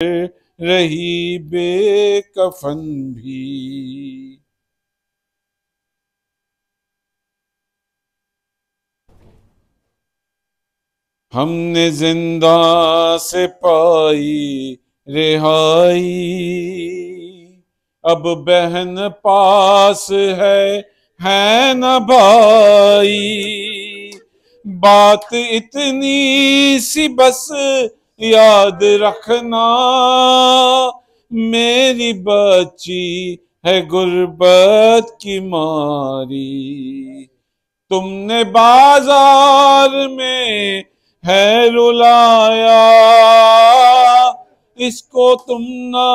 रही बेकफन भी। हमने जिंदा से पाई रिहाई, अब बहन पास है न भाई। बात इतनी सी बस याद रखना, मेरी बच्ची है गुर्बत की मारी। तुमने बाजार में है रुलाया, इसको तुम ना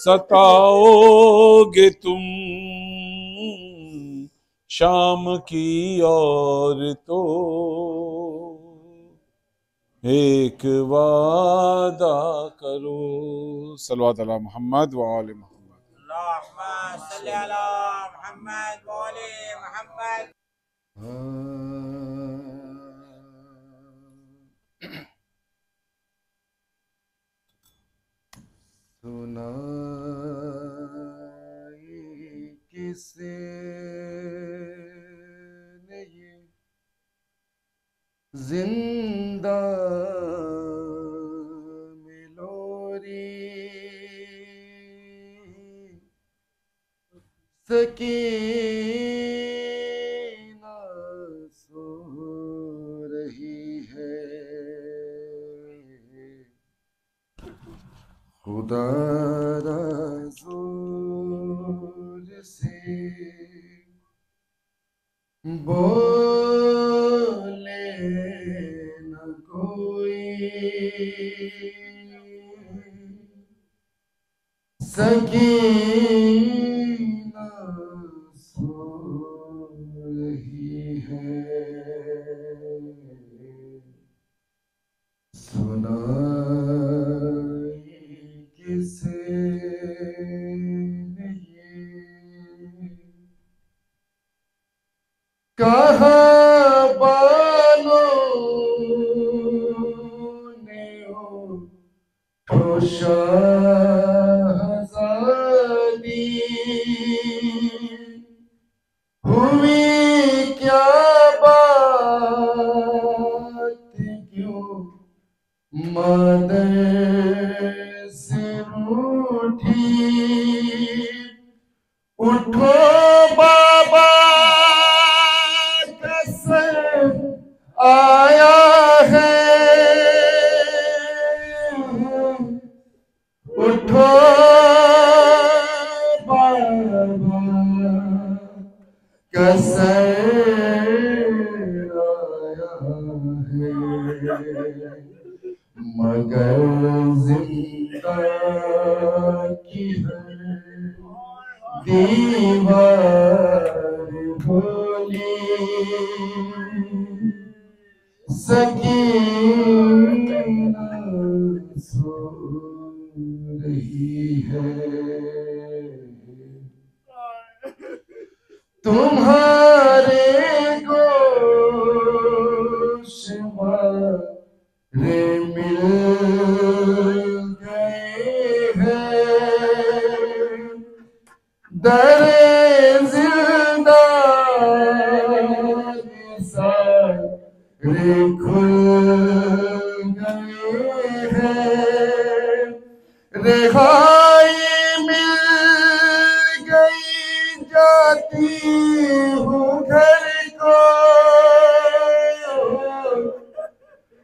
सताओगे तुम, शाम की और तो एक वादा करो। सल्लल्लाहु अलैहि मोहम्मद व आले मोहम्मद। सुनाई किसे ने ये जिंदा मिलोरी, सकीना सो रही है, खुदा जोर से बोले न कोई, सकीना सो रही है, सुनाई किसे नहीं, कहाँ बालों ने ओ शाहज़ादी, हुई क्या बात क्यों मदर से रूठी, उठो बाबा का सर आया है, उठो बाबा का सर आया है, मगर जिंदा की है दीवार बोली, सकीना सो रही है, तुम्हारे गोशवारे मिल गए हैं, दरे जिंदानी सारे खुल गए हैं, रिहाई मिल गई जाती हूँ घर को,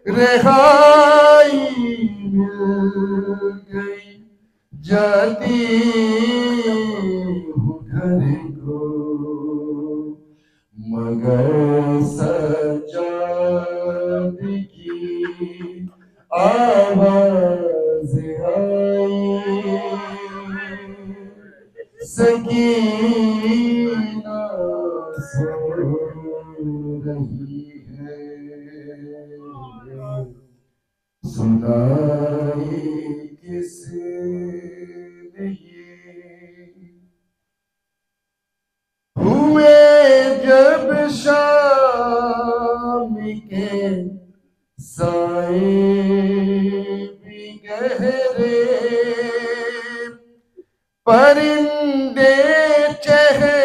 रिहाई मिल गई जाती हूँ घर को, मगर सजादगी आवाज आई, सकीना सो रही है, सुनाई किसे नहीं, हुए जब शाम के साए भी गहरे, परिंदे चहते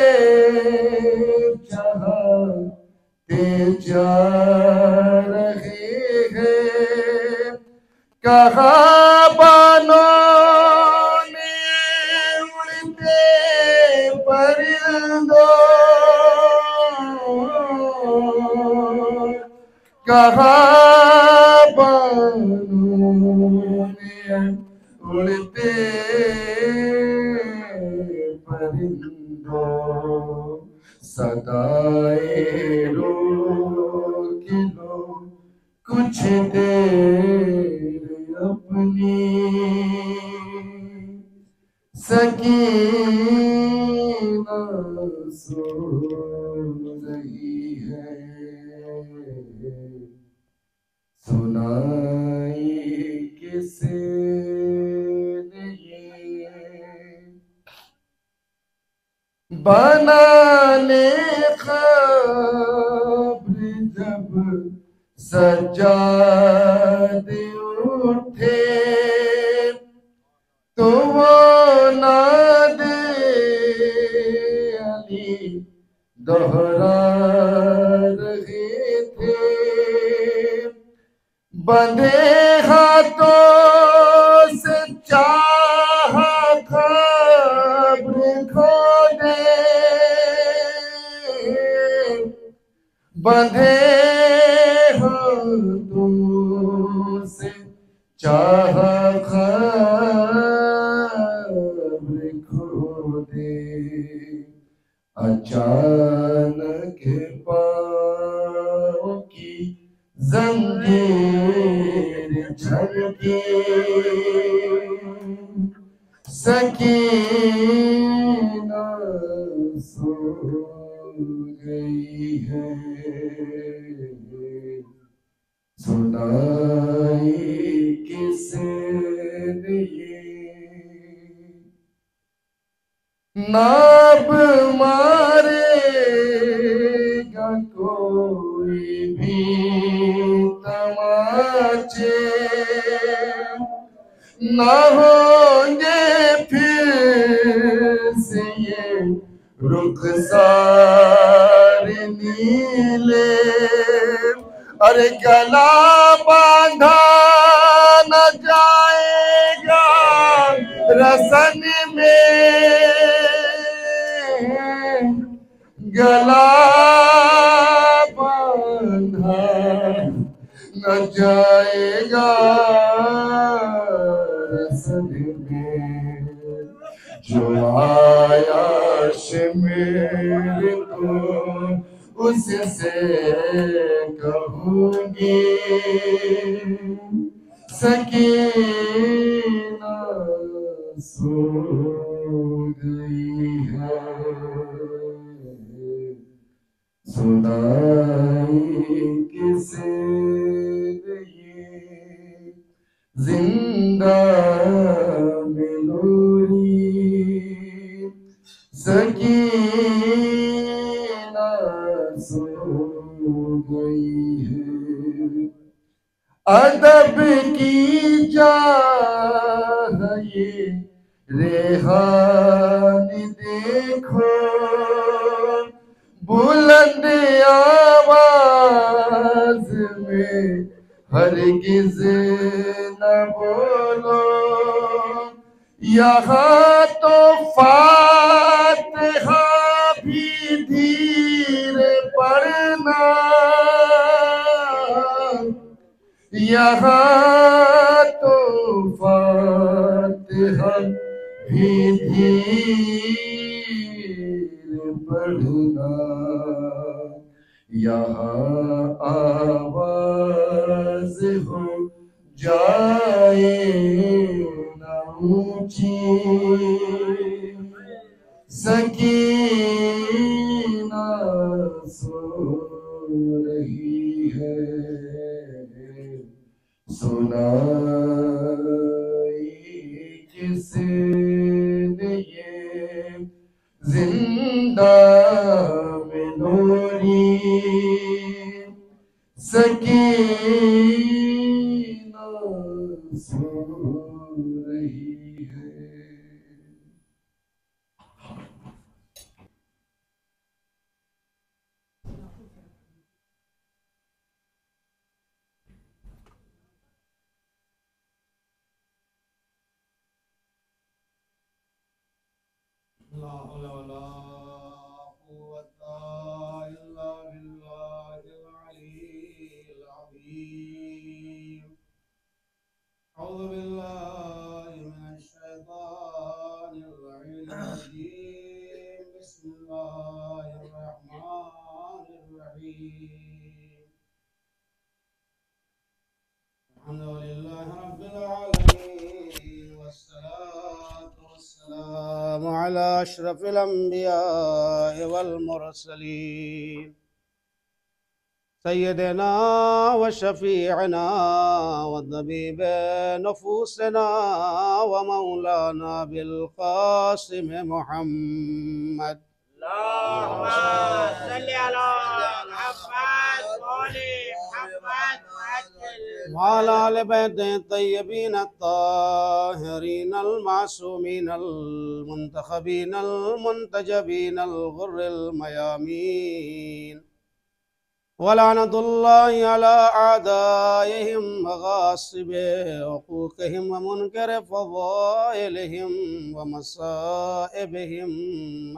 जा रहे हैं, कहाँ बानों ने उड़ते परिंदों, कहाँ बानों ने उड़ते परिंदों, सदाए रोक लो कुछ देर अपनी, सकीना सो रही है, सुनाई किसे बनाने खब्र जब सज्जाद उठे, तो वो नादे अली दोहरा रहे थे, बंधे हाथों से चाहा खब्र खो दे, बंधे हाथों से चाहा खब्र खो दे, अचानक पाँव की जंजीर झलकी, सकीना सो गई है, सुनाई किसे नाब मारेगा कोई भी तमाचे, ना होंगे फिर से ये रुखसार नीले, अरे गला बांधा न जाएगा रसन में, गला बांधा न जाएगा रसन में, जो आया मेरे को उससे कहूँगी, सकीना सो गई है, सुनाई किसे जिंदा मेलोरी, सकीना सो गई है, अदब की चाह ये रेहानी देखो, बुलंद आवाज में हरगिज न बोलो, यहाँ तो फातिहा भी धीरे पढ़ना, यहाँ तो फातिहा भी धीरे पढ़ना, यहाँ आवाज हो जाए न ऊंची, सकीना सो रही है, सुनाई किसे ये जिंदा में नूरी, सकीना सो रही है। ला हौला वला कुव्वता इल्ला बिल्लाहिल अलील अज़ीम। औज़ु बिल्लाहि मिनश शैतानिर रजीम। बिस्मिल्लाहिर रहमानिर रहीम। अल्हम्दुलिल्लाहि रब्बिल आलमीन वस्सलातु वस्सलामु अला अशरफिल अंबिया वल मुरसलीन सय्यदना व शफीअना व तबीब नफूसना व मौलाना बिल क़ासिम मुहम्मद वाला आले बैते तय्यबीन अत्ताहिरीन अल मासूमीन अल मुंतखबीन अल मुंतजबीन अल गुर्रिल मयामीन वलानतुल्लाहि अला आदाइहिम व गासिबि हुकूकिहिम व मुनकरि फ़ज़ाइलिहिम व मसाइबिहिम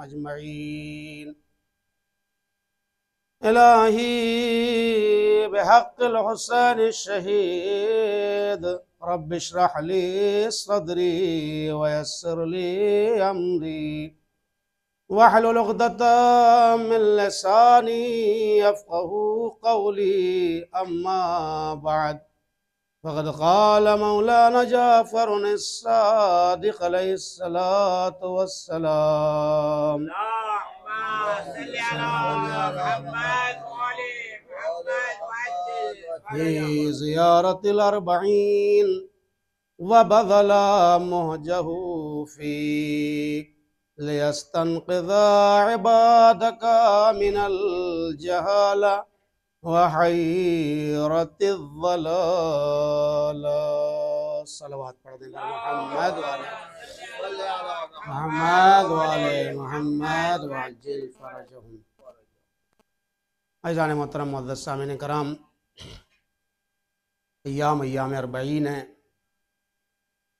अजमईन। इलाही बिहक़्क़िल हुसैन शहीद रब्बि इश्रह ली सदरी व यस्सिर ली अमरी वहलुल उक़दतम मिन लिसानी यफ़क़हू क़ौली अम्मा बअद फ़क़द क़ाल मौलाना जाफ़रुन अस्सादिक़ अलैहिस्सलातु वस्सलाम फ़ी ज़ियारतिल अर्बईन व बज़ला मुहजहू फ़ीक लियस्तनक़िज़ा इबादका मिनल जहाला व हैरतिज़ ज़लाला। सलवात पढ़ देना मोहम्मद वाले मोहम्मद वअज्जिल फ़रजहुम। अज़ान मोहतरम मुअज़्ज़ज़ सामिन कराम, अय्याम अर्बईन है,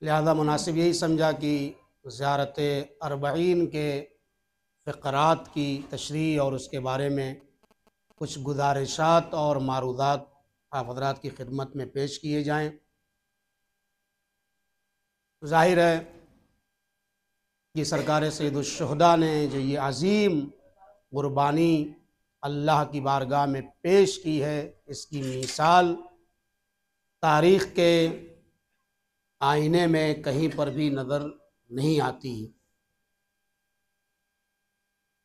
लिहाजा मुनासिब यही समझा कि ज़ियारत अर्बईन के फ़क़रात की तशरीह और उसके बारे में कुछ गुज़ारिशात और मारूदात आप हज़रात की खिदमत में पेश किए जाएँ। ज़ाहिर है कि सरकार सैयदुश्शुहदा ने जो ये अज़ीम कुर्बानी अल्लाह की बारगाह में पेश की है, इसकी मिसाल तारीख़ के आईने में कहीं पर भी नज़र नहीं आती।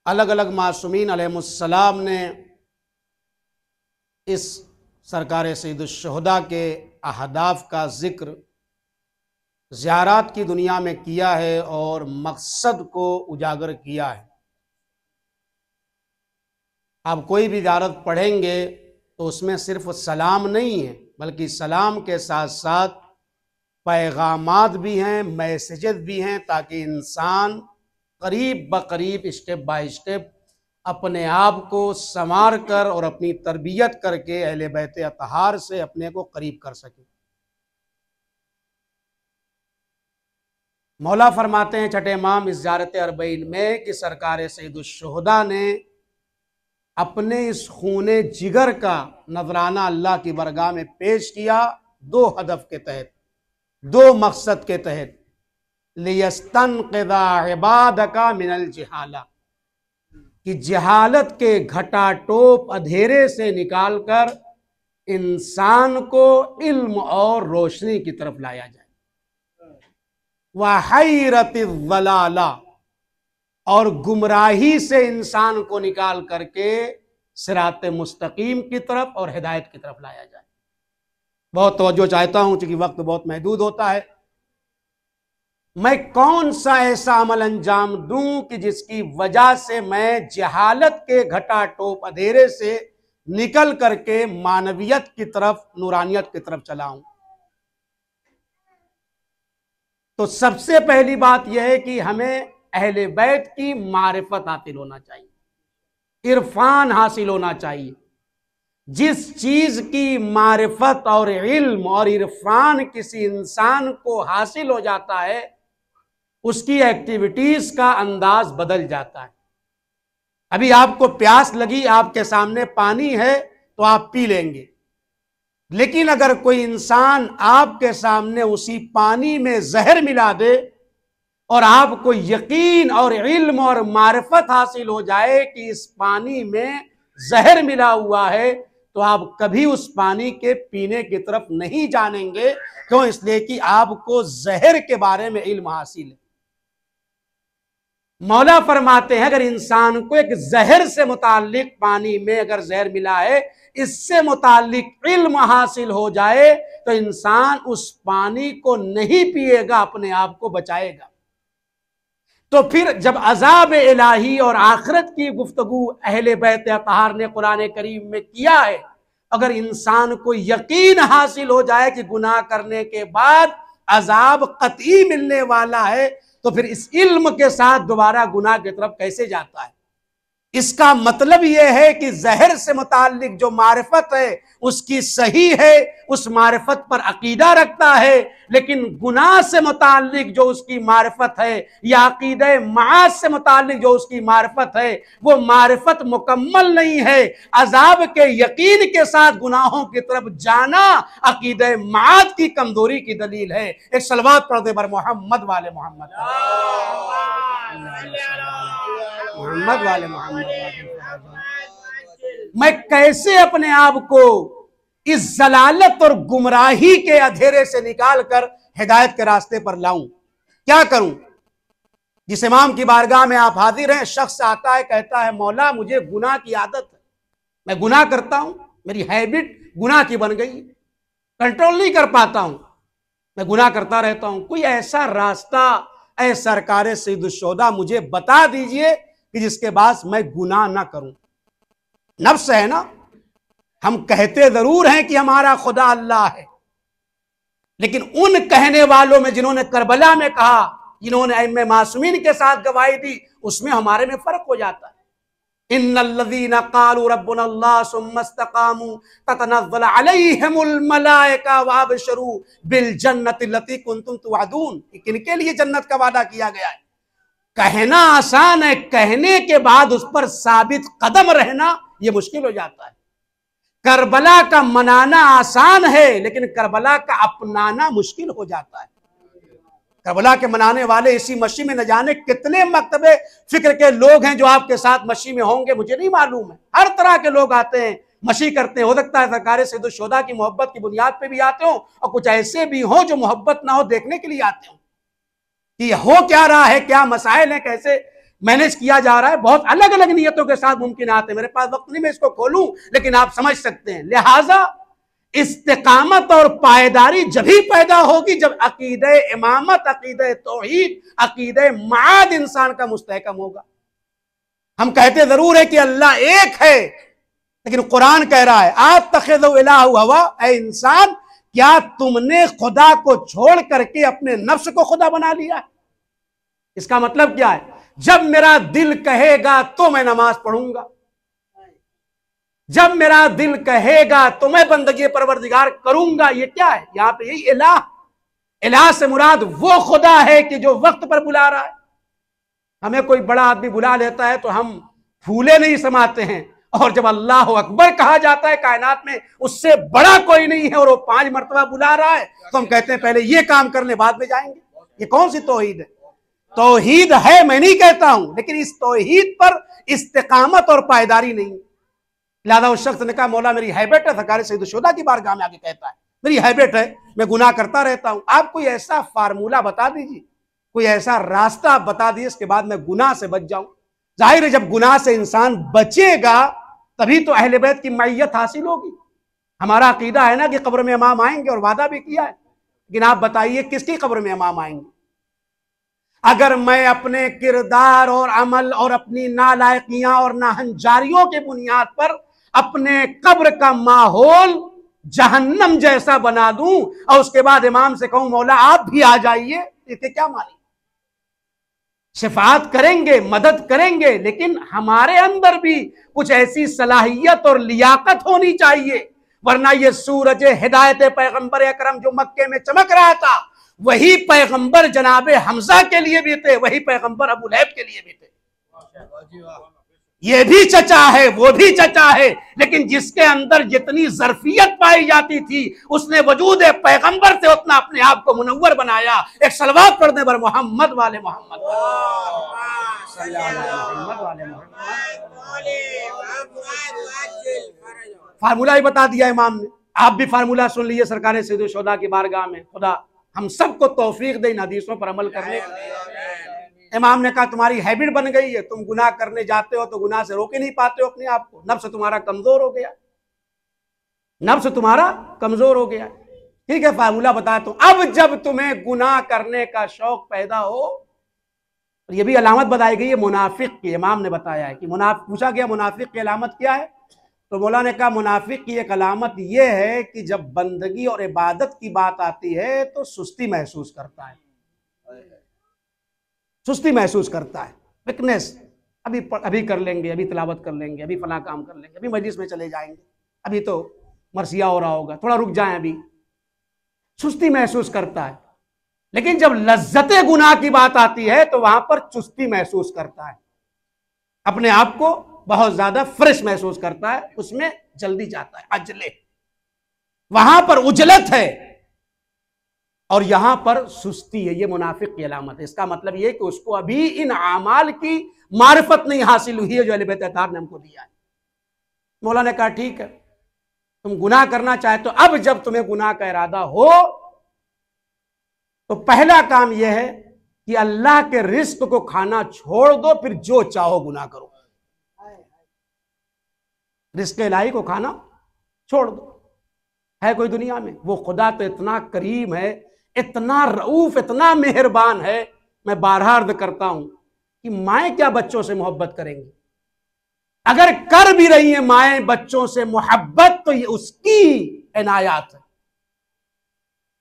अलग अलग मासूमीन अलैहिमुस्सलाम ने इस सरकार सैयदुश्शुहदा के अहदाफ का ज़िक्र ज़ियारात की दुनिया में किया है और मकसद को उजागर किया है। आप कोई भी ज़ियारत पढ़ेंगे तो उसमें सिर्फ सलाम नहीं है, बल्कि सलाम के साथ साथ पैगामात भी हैं, मैसेजेस भी हैं, ताकि इंसान करीब ब करीब स्टेप बाय स्टेप अपने आप को संवार कर और अपनी तरबियत करके अहले बैत अतहार से अपने को करीब कर सके। मौला फरमाते हैं छठे इमाम इस ज़ियारत अर्बईन में कि सरकार सैयदुश्शुहदा ने अपने इस खूने जिगर का नजराना अल्लाह की बरगाह में पेश किया, दो हदफ के तहत, दो मकसद के तहत। लियस्तनक़िज़ा इबादका मिनल जहाला, कि जहालत के घटाटोप अंधेरे से निकालकर इंसान को इल्म और रोशनी की तरफ लाया जाए। व हैरतिज़ ज़लाला, और गुमराही से इंसान को निकाल करके सिरात मुस्तकीम की तरफ और हिदायत की तरफ लाया जाए। बहुत तवज्जो चाहता हूं, चूंकि वक्त बहुत महदूद होता है। मैं कौन सा ऐसा अमल अंजाम दूं कि जिसकी वजह से मैं जहालत के घटाटोप अंधेरे से निकल करके मानवियत की तरफ, नूरानियत की तरफ चला हूं। तो सबसे पहली बात यह है कि हमें अहले बैत की मारिफत हासिल होना चाहिए, इरफान हासिल होना चाहिए। जिस चीज की मारिफत और इल्म और इरफान किसी इंसान को हासिल हो जाता है, उसकी एक्टिविटीज का अंदाज बदल जाता है। अभी आपको प्यास लगी, आपके सामने पानी है तो आप पी लेंगे, लेकिन अगर कोई इंसान आपके सामने उसी पानी में जहर मिला दे और आपको यकीन और इल्म और मारिफत हासिल हो जाए कि इस पानी में जहर मिला हुआ है, तो आप कभी उस पानी के पीने की तरफ नहीं जानेंगे। क्यों? इसलिए कि आपको जहर के बारे में इल्म हासिल है। मौला फरमाते हैं अगर इंसान को एक जहर से मुताल्लिक पानी में अगर जहर मिला है, इससे मुताल्लिक इल्म हासिल हो जाए, तो इंसान उस पानी को नहीं पिएगा, अपने आप को बचाएगा। तो फिर जब अजाब इलाही और आखिरत की गुफ्तगू अहले बैत अतहार ने कुरान करीम में किया है, अगर इंसान को यकीन हासिल हो जाए कि गुनाह करने के बाद अजाब कतई मिलने वाला है, तो फिर इस इल्म के साथ दोबारा गुनाह की तरफ कैसे जाता है? इसका मतलब यह है कि जहर से मुताल्लिक जो मारिफत है उसकी सही है, उस मारिफत पर अकीदा रखता है, लेकिन गुनाह से मुताल्लिक जो उसकी मारिफत है या अकीदे माद से मुताल्लिक जो उसकी मारिफत है, वो मारिफत मुकम्मल नहीं है। अजाब के यकीन के साथ गुनाहों की तरफ जाना अकीदे माद की कमजोरी की दलील है। एक सलवात पढ़ दे बर मोहम्मद वाले मोहम्मद, मोहम्मद वाले मोहम्मद। मैं कैसे अपने आप को इस जलालत और गुमराही के अंधेरे से निकालकर हिदायत के रास्ते पर लाऊं? क्या करूं? जिस इमाम की बारगाह में आप हाजिर हैं, शख्स आता है, कहता है मौला मुझे गुनाह की आदत है, मैं गुनाह करता हूं, मेरी हैबिट गुनाह की बन गई, कंट्रोल नहीं कर पाता हूं, मैं गुनाह करता रहता हूं। कोई ऐसा रास्ता ऐ सरकार सैयदुश्शोहदा मुझे बता दीजिए कि जिसके बाद मैं गुनाह ना करूं। नफ्स है ना, हम कहते जरूर हैं कि हमारा खुदा अल्लाह है, लेकिन उन कहने वालों में जिन्होंने करबला में कहा, जिन्होंने अइम्मे मासूमीन के साथ गवाही दी, उसमें हमारे में फर्क हो जाता है। इन्नल्लज़ीना क़ालू रब्बुनल्लाह सुम्मा इस्तक़ामू ततनज़्ज़लु अलैहिमुल मलाइका वअबशरू बिल जन्नति लती कुंतुम तुअदून। किनके लिए जन्नत का वादा किया गया है? कहना आसान है, कहने के बाद उस पर साबित कदम रहना यह मुश्किल हो जाता है। करबला का मनाना आसान है, लेकिन करबला का अपनाना मुश्किल हो जाता है। करबला के मनाने वाले इसी मशी में न जाने कितने मकतबे फिक्र के लोग हैं जो आपके साथ मशी में होंगे, मुझे नहीं मालूम है। हर तरह के लोग आते हैं, मशी करते हैं। हो सकता है सरकार सैयदुश्शोहदा की मोहब्बत की बुनियाद पे भी आते हो, और कुछ ऐसे भी हो जो मोहब्बत ना हो देखने के लिए आते हो कि हो क्या रहा है, क्या मसाइल है, कैसे मैनेज किया जा रहा है। बहुत अलग अलग नियतों के साथ मुमकिन आते हैं। मेरे पास वक्त नहीं मैं इसको खोलूं, लेकिन आप समझ सकते हैं। लिहाजा इस्तिकामत और पायदारी जब ही पैदा होगी जब अकीदे इमामत, अकीदे तौहीद, अकीदे माद इंसान का मुस्तहकम होगा। हम कहते जरूर है कि अल्लाह एक है, लेकिन कुरान कह रहा है अत्तखिज़ु इलाहु हवा, ऐ इंसान क्या तुमने खुदा को छोड़ करके अपने नफ्स को खुदा बना लिया है? इसका मतलब क्या है? जब मेरा दिल कहेगा तो मैं नमाज पढ़ूंगा, जब मेरा दिल कहेगा तो मैं बंदगी परवरदिगार करूंगा। ये क्या है? यहां पे यही इलाह, इलाह से मुराद वो खुदा है कि जो वक्त पर बुला रहा है। हमें कोई बड़ा आदमी बुला लेता है तो हम फूले नहीं समाते हैं, और जब अल्लाह अकबर कहा जाता है कायनात में उससे बड़ा कोई नहीं है और वो 5 मरतबा बुला रहा है, तो हम कहते हैं पहले ये काम करने बाद में जाएंगे। ये कौन सी तौहीद है? तौहीद है, मैं नहीं कहता हूं, लेकिन इस तौहीद पर इस्तिकामत और पायदारी नहीं। लिहाजा उस शख्स ने कहा मौला मेरी हैबिट है, सरकार सैयदुश्शोहदा की बारगाह में आके कहता है मेरी हैबिट है, मैं गुनाह करता रहता हूं। आप कोई ऐसा फार्मूला बता दीजिए, कोई ऐसा रास्ता बता दीजिए, इसके बाद मैं गुनाह से बच जाऊं। जाहिर है जब गुनाह से इंसान बचेगा तभी तो अहले बैत की मैयत हासिल होगी। हमारा अकीदा है ना कि कब्र में इमाम आएंगे, और वादा भी किया है, लेकिन आप बताइए किसकी कब्र में इमाम आएंगे? अगर मैं अपने किरदार और अमल और अपनी नालायकियां और नाहंजारियों के बुनियाद पर अपने कब्र का माहौल जहन्नम जैसा बना दूं और उसके बाद इमाम से कहूं मौला आप भी आ जाइए, इसके क्या मानी? शिफात करेंगे, मदद करेंगे, लेकिन हमारे अंदर भी कुछ ऐसी सलाहियत और लियाकत होनी चाहिए, वरना ये सूरज हिदायत पैगंबर अकरम जो मक्के में चमक रहा था वही पैगंबर जनाबे हमजा के लिए भी थे, वही पैगंबर अबू लहब के लिए भी थे। ये भी चचा है, वो भी चचा है, लेकिन जिसके अंदर जितनी जरफियत पाई जाती थी उसने वजूद पैगंबर से उतना अपने आप को मुनव्वर बनाया। एक सलवात पढ़ने पर मोहम्मद वाले मोहम्मद फार्मूला ही बता दिया इमाम ने। आप भी फार्मूला सुन लीजिए सरकार सैयद शुहदा की बारगाह में। खुदा हम सबको तौफीक दे इन हदीसों पर अमल करने। इमाम ने कहा तुम्हारी हैबिट बन गई है, तुम गुनाह करने जाते हो तो गुनाह से रोक ही नहीं पाते हो अपने आप को। नफ्स तुम्हारा कमजोर हो गया, नफ्स तुम्हारा कमजोर हो गया। ठीक है, फार्मूला बताता हूं। अब जब तुम्हें गुनाह करने का शौक पैदा हो, ये भी अलामत बताई गई है मुनाफिक की। इमाम ने बताया है कि पूछा गया मुनाफिक की अलामत क्या है, तो मौला ने कहा मुनाफिक की एक अलामत यह है कि जब बंदगी और इबादत की बात आती है तो सुस्ती महसूस करता है, सुस्ती महसूस करता है, वीकनेस। अभी कर लेंगे, अभी तिलावत कर लेंगे, अभी फला काम कर लेंगे, अभी मजलिस में चले जाएंगे, अभी तो मरसिया हो रहा होगा, थोड़ा रुक जाएं, अभी सुस्ती महसूस करता है। लेकिन जब लज्जते गुनाह की बात आती है तो वहां पर चुस्ती महसूस करता है, अपने आप को बहुत ज्यादा फ्रेश महसूस करता है, उसमें जल्दी जाता है, अजले। वहां पर उजलत है और यहां पर सुस्ती है। ये मुनाफिक की अलामत है। इसका मतलब यह कि उसको अभी इन आमाल की मारिफत नहीं हासिल हुई है जो अहले बैत अताहर ने हमको दिया है। मौला ने कहा ठीक है, तुम गुनाह करना चाहे तो अब जब तुम्हें गुनाह का इरादा हो तो पहला काम यह है कि अल्लाह के रिस्क को खाना छोड़ दो, फिर जो चाहो गुनाह करो। रिस्क इलाही को खाना छोड़ दो। है कोई दुनिया में? वो खुदा तो इतना करीम है, इतना रऊफ, इतना मेहरबान है। मैं बारहा अर्ज करता हूं कि माएँ क्या बच्चों से मोहब्बत करेंगी? अगर कर भी रही हैं माएँ बच्चों से मोहब्बत तो ये उसकी इनायत है।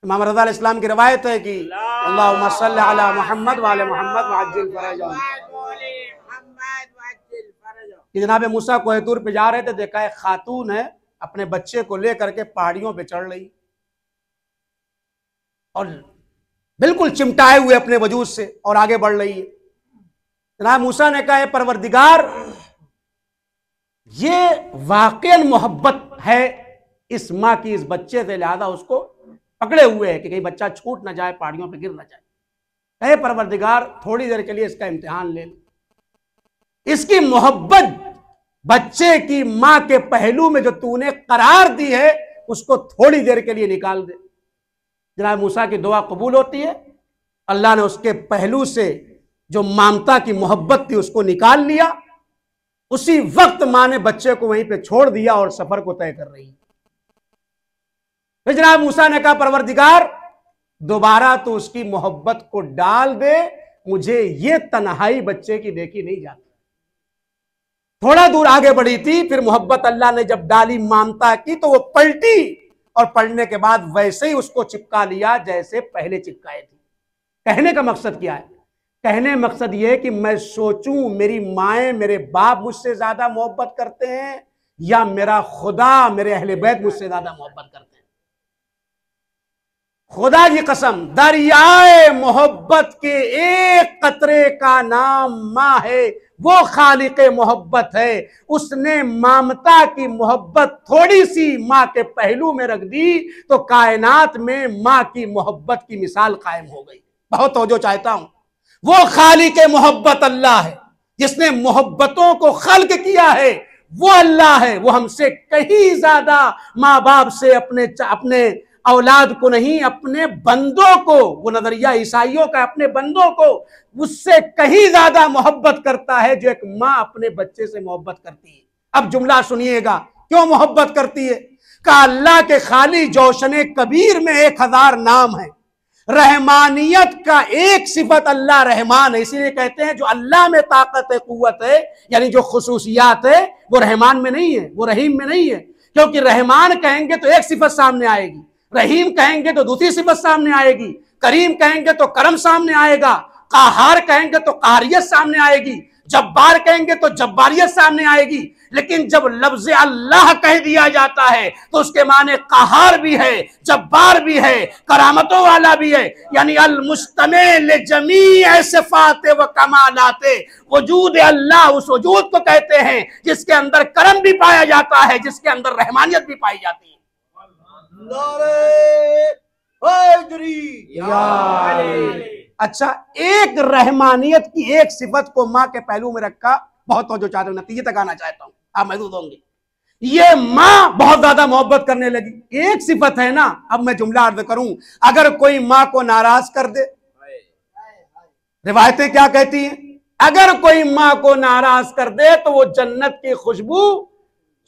इमाम रज़ा अलैहि इस्लाम की रवायत है कि अल्लाहुम्मा सल्लि अला मुहम्मद व आले मुहम्मद वअज्जिल फरजहुम। कि जनाब मूसा कोह तूर पे जा रहे थे, देखा है खातून है अपने बच्चे को लेकर के पहाड़ियों पे चढ़ रही और बिल्कुल चिमटाए हुए अपने वजूद से और आगे बढ़ रही है। जनाब मूसा ने कहा परवरदिगार, ये वाकईन मोहब्बत है इस माँ की इस बच्चे से, लिहाजा उसको पकड़े हुए है कि कहीं बच्चा छूट ना जाए, पहाड़ियों पे गिर ना जाए। कहे परवरदिगार थोड़ी देर के लिए इसका इम्तिहान ले ले। इसकी मोहब्बत बच्चे की माँ के पहलू में जो तूने करार दी है उसको थोड़ी देर के लिए निकाल दे। जनाब मूसा की दुआ कबूल होती है। अल्लाह ने उसके पहलू से जो ममता की मोहब्बत थी उसको निकाल लिया। उसी वक्त मां ने बच्चे को वहीं पे छोड़ दिया और सफर को तय कर रही है। फिर जनाब मूसा ने कहा परवरदिगार दोबारा तो उसकी मोहब्बत को डाल दे, मुझे ये तन्हाई बच्चे की देखी नहीं जाती। थोड़ा दूर आगे बढ़ी थी, फिर मोहब्बत अल्लाह ने जब डाली ममता की तो वो पलटी और पलटने के बाद वैसे ही उसको चिपका लिया जैसे पहले चिपकाए थी। कहने का मकसद क्या है? कहने मकसद ये है कि मैं सोचूं मेरी माएँ मेरे बाप मुझसे ज्यादा मोहब्बत करते हैं या मेरा खुदा मेरे अहले बैत मुझसे ज्यादा मोहब्बत करते हैं। खुदा की कसम, दरियाए मोहब्बत के एक कतरे का नाम माँ है, वो खालिके मोहब्बत है। उसने ममता की मोहब्बत थोड़ी सी माँ के पहलू में रख दी तो कायनात में माँ की मोहब्बत की मिसाल कायम हो गई। बहुत तवज्जो चाहता हूं। वो खालिके मोहब्बत अल्लाह है जिसने मोहब्बतों को खल्क किया है। वो अल्लाह है, वो हमसे कहीं ज्यादा माँ बाप से अपने औलाद को नहीं, अपने बंदों को, वो नजरिया ईसाइयों का, अपने बंदों को उससे कहीं ज्यादा मोहब्बत करता है जो एक माँ अपने बच्चे से मोहब्बत करती है। अब जुमला सुनिएगा, क्यों मोहब्बत करती है? का अल्लाह के खाली जोशने कबीर में 1000 नाम है। रहमानियत का एक सिफत अल्लाह रहमान है, इसीलिए कहते हैं जो अल्लाह में ताकत है, कुव्वत है, यानी जो खुसूसियात है वो रहमान में नहीं है, वो रहीम में नहीं है। क्योंकि रहमान कहेंगे तो एक सिफत सामने आएगी, रहीम कहेंगे तो दूसरी सिफत सामने आएगी, करीम कहेंगे तो करम सामने आएगा, काहार कहेंगे तो काहरियत सामने आएगी। जब्बार कहेंगे तो जब्बारियत सामने आएगी, लेकिन जब लफ्ज अल्लाह कह दिया जाता है तो उसके माने कहार भी है, जब्बार भी है, करामतों वाला भी है। यानी अल मुस्तमिल जमी सिफात व कमालाते, वजूद अल्लाह उस वजूद को कहते हैं जिसके अंदर करम भी पाया जाता है, जिसके अंदर रहमानियत भी पाई जाती है। अच्छा, एक रहमानियत की एक सिफत को माँ के पहलू में रखा, बहुत तवज्जो चाहते हो, नतीजे तक आना चाहता हूं, आप महसूस होंगे। ये माँ बहुत ज्यादा मोहब्बत करने लगी, एक सिफत है ना। अब मैं जुमला अर्ज करूं, अगर कोई माँ को नाराज कर दे, रिवायतें क्या कहती हैं, अगर कोई माँ को नाराज कर दे तो वो जन्नत की खुशबू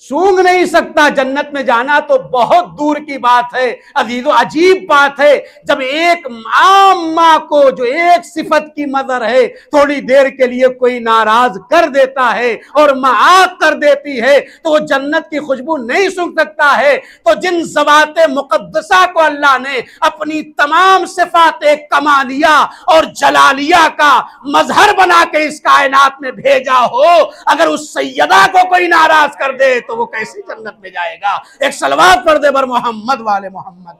सूंघ नहीं सकता। जन्नत में जाना तो बहुत दूर की बात है अजीजों, अजीब बात है जब एक आम माँ को जो एक सिफत की मदर है थोड़ी देर के लिए कोई नाराज कर देता है और माँ आग कर देती है तो वो जन्नत की खुशबू नहीं सूंघ सकता है। तो जिन ज़वाते मुक़द्दसा को अल्लाह ने अपनी तमाम सिफाते कमालिया और जलालिया का मजहर बना के इस कायनात में भेजा हो, अगर उस सैयदा को कोई नाराज कर दे तो वो कैसे जन्नत में जाएगा। एक सलवात पढ़ दे बर मोहम्मद वाले मोहम्मद।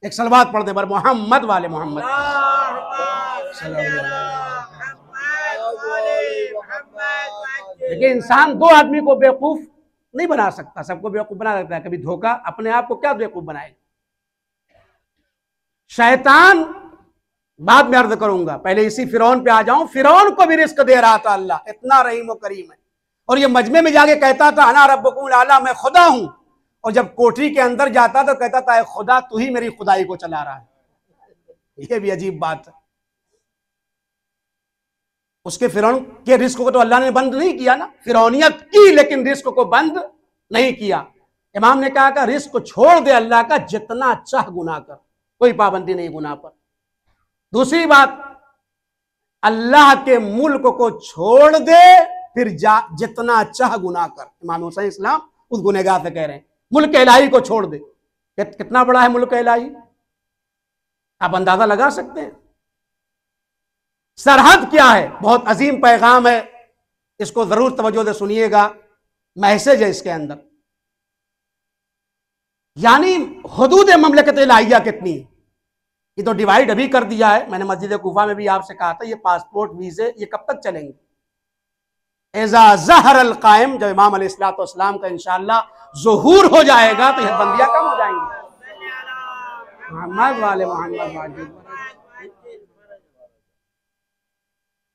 एक सलवात पढ़ दे बर मोहम्मद वाले मोहम्मद। देखिए, इंसान दो आदमी को बेवकूफ नहीं बना सकता, सबको बेवकूफ बना सकता है। कभी धोखा, अपने आप को क्या बेवकूफ बनाएगा। शैतान बाद में अर्ज करूंगा, पहले इसी फिरौन पे आ जाऊं। फिरौन को भी रिस्क दे रहा था अल्लाह, इतना रहीम व करीम है। और ये मजमे में जाके कहता था अना रब्बुकुमुल आला, मैं खुदा हूं। और जब कोठरी के अंदर जाता तो कहता था खुदा तू ही मेरी खुदाई को चला रहा है। ये भी अजीब बात है। उसके फिरौन के रिस्क को तो अल्लाह ने बंद नहीं किया ना, फिरौनियत की, लेकिन रिस्क को बंद नहीं किया। इमाम ने कहा रिस्क को छोड़ दे अल्लाह का, जितना चाह गुनाह कर, कोई पाबंदी नहीं गुनाह पर। दूसरी बात, अल्लाह के मुल्क को छोड़ दे, फिर जितना चाह गुनाह कर। इमाम हुसैन इस्लाम उस गुनहगार से कह रहे हैं मुल्क इलाही को छोड़ दे। कितना बड़ा है मुल्क इलाही, आप अंदाजा लगा सकते हैं। सरहद क्या है, बहुत अजीम पैगाम है, इसको जरूर तवज्जो से सुनिएगा, मैसेज है इसके अंदर। यानी हुदूद ममलकत इलाहिया कितनी है, ये तो डिवाइड अभी कर दिया है। मैंने मस्जिद कुफा में भी आपसे कहा था, ये पासपोर्ट वीजे ये कब तक चलेंगे। एज़ा ज़हर अल कायम, जब इमाम अलैहिस्सलाम का इंशाअल्लाह ज़ुहूर हो जाएगा तो ये बंदियां कम हो जाएंगी। मोहम्मद वाले मोहम्मद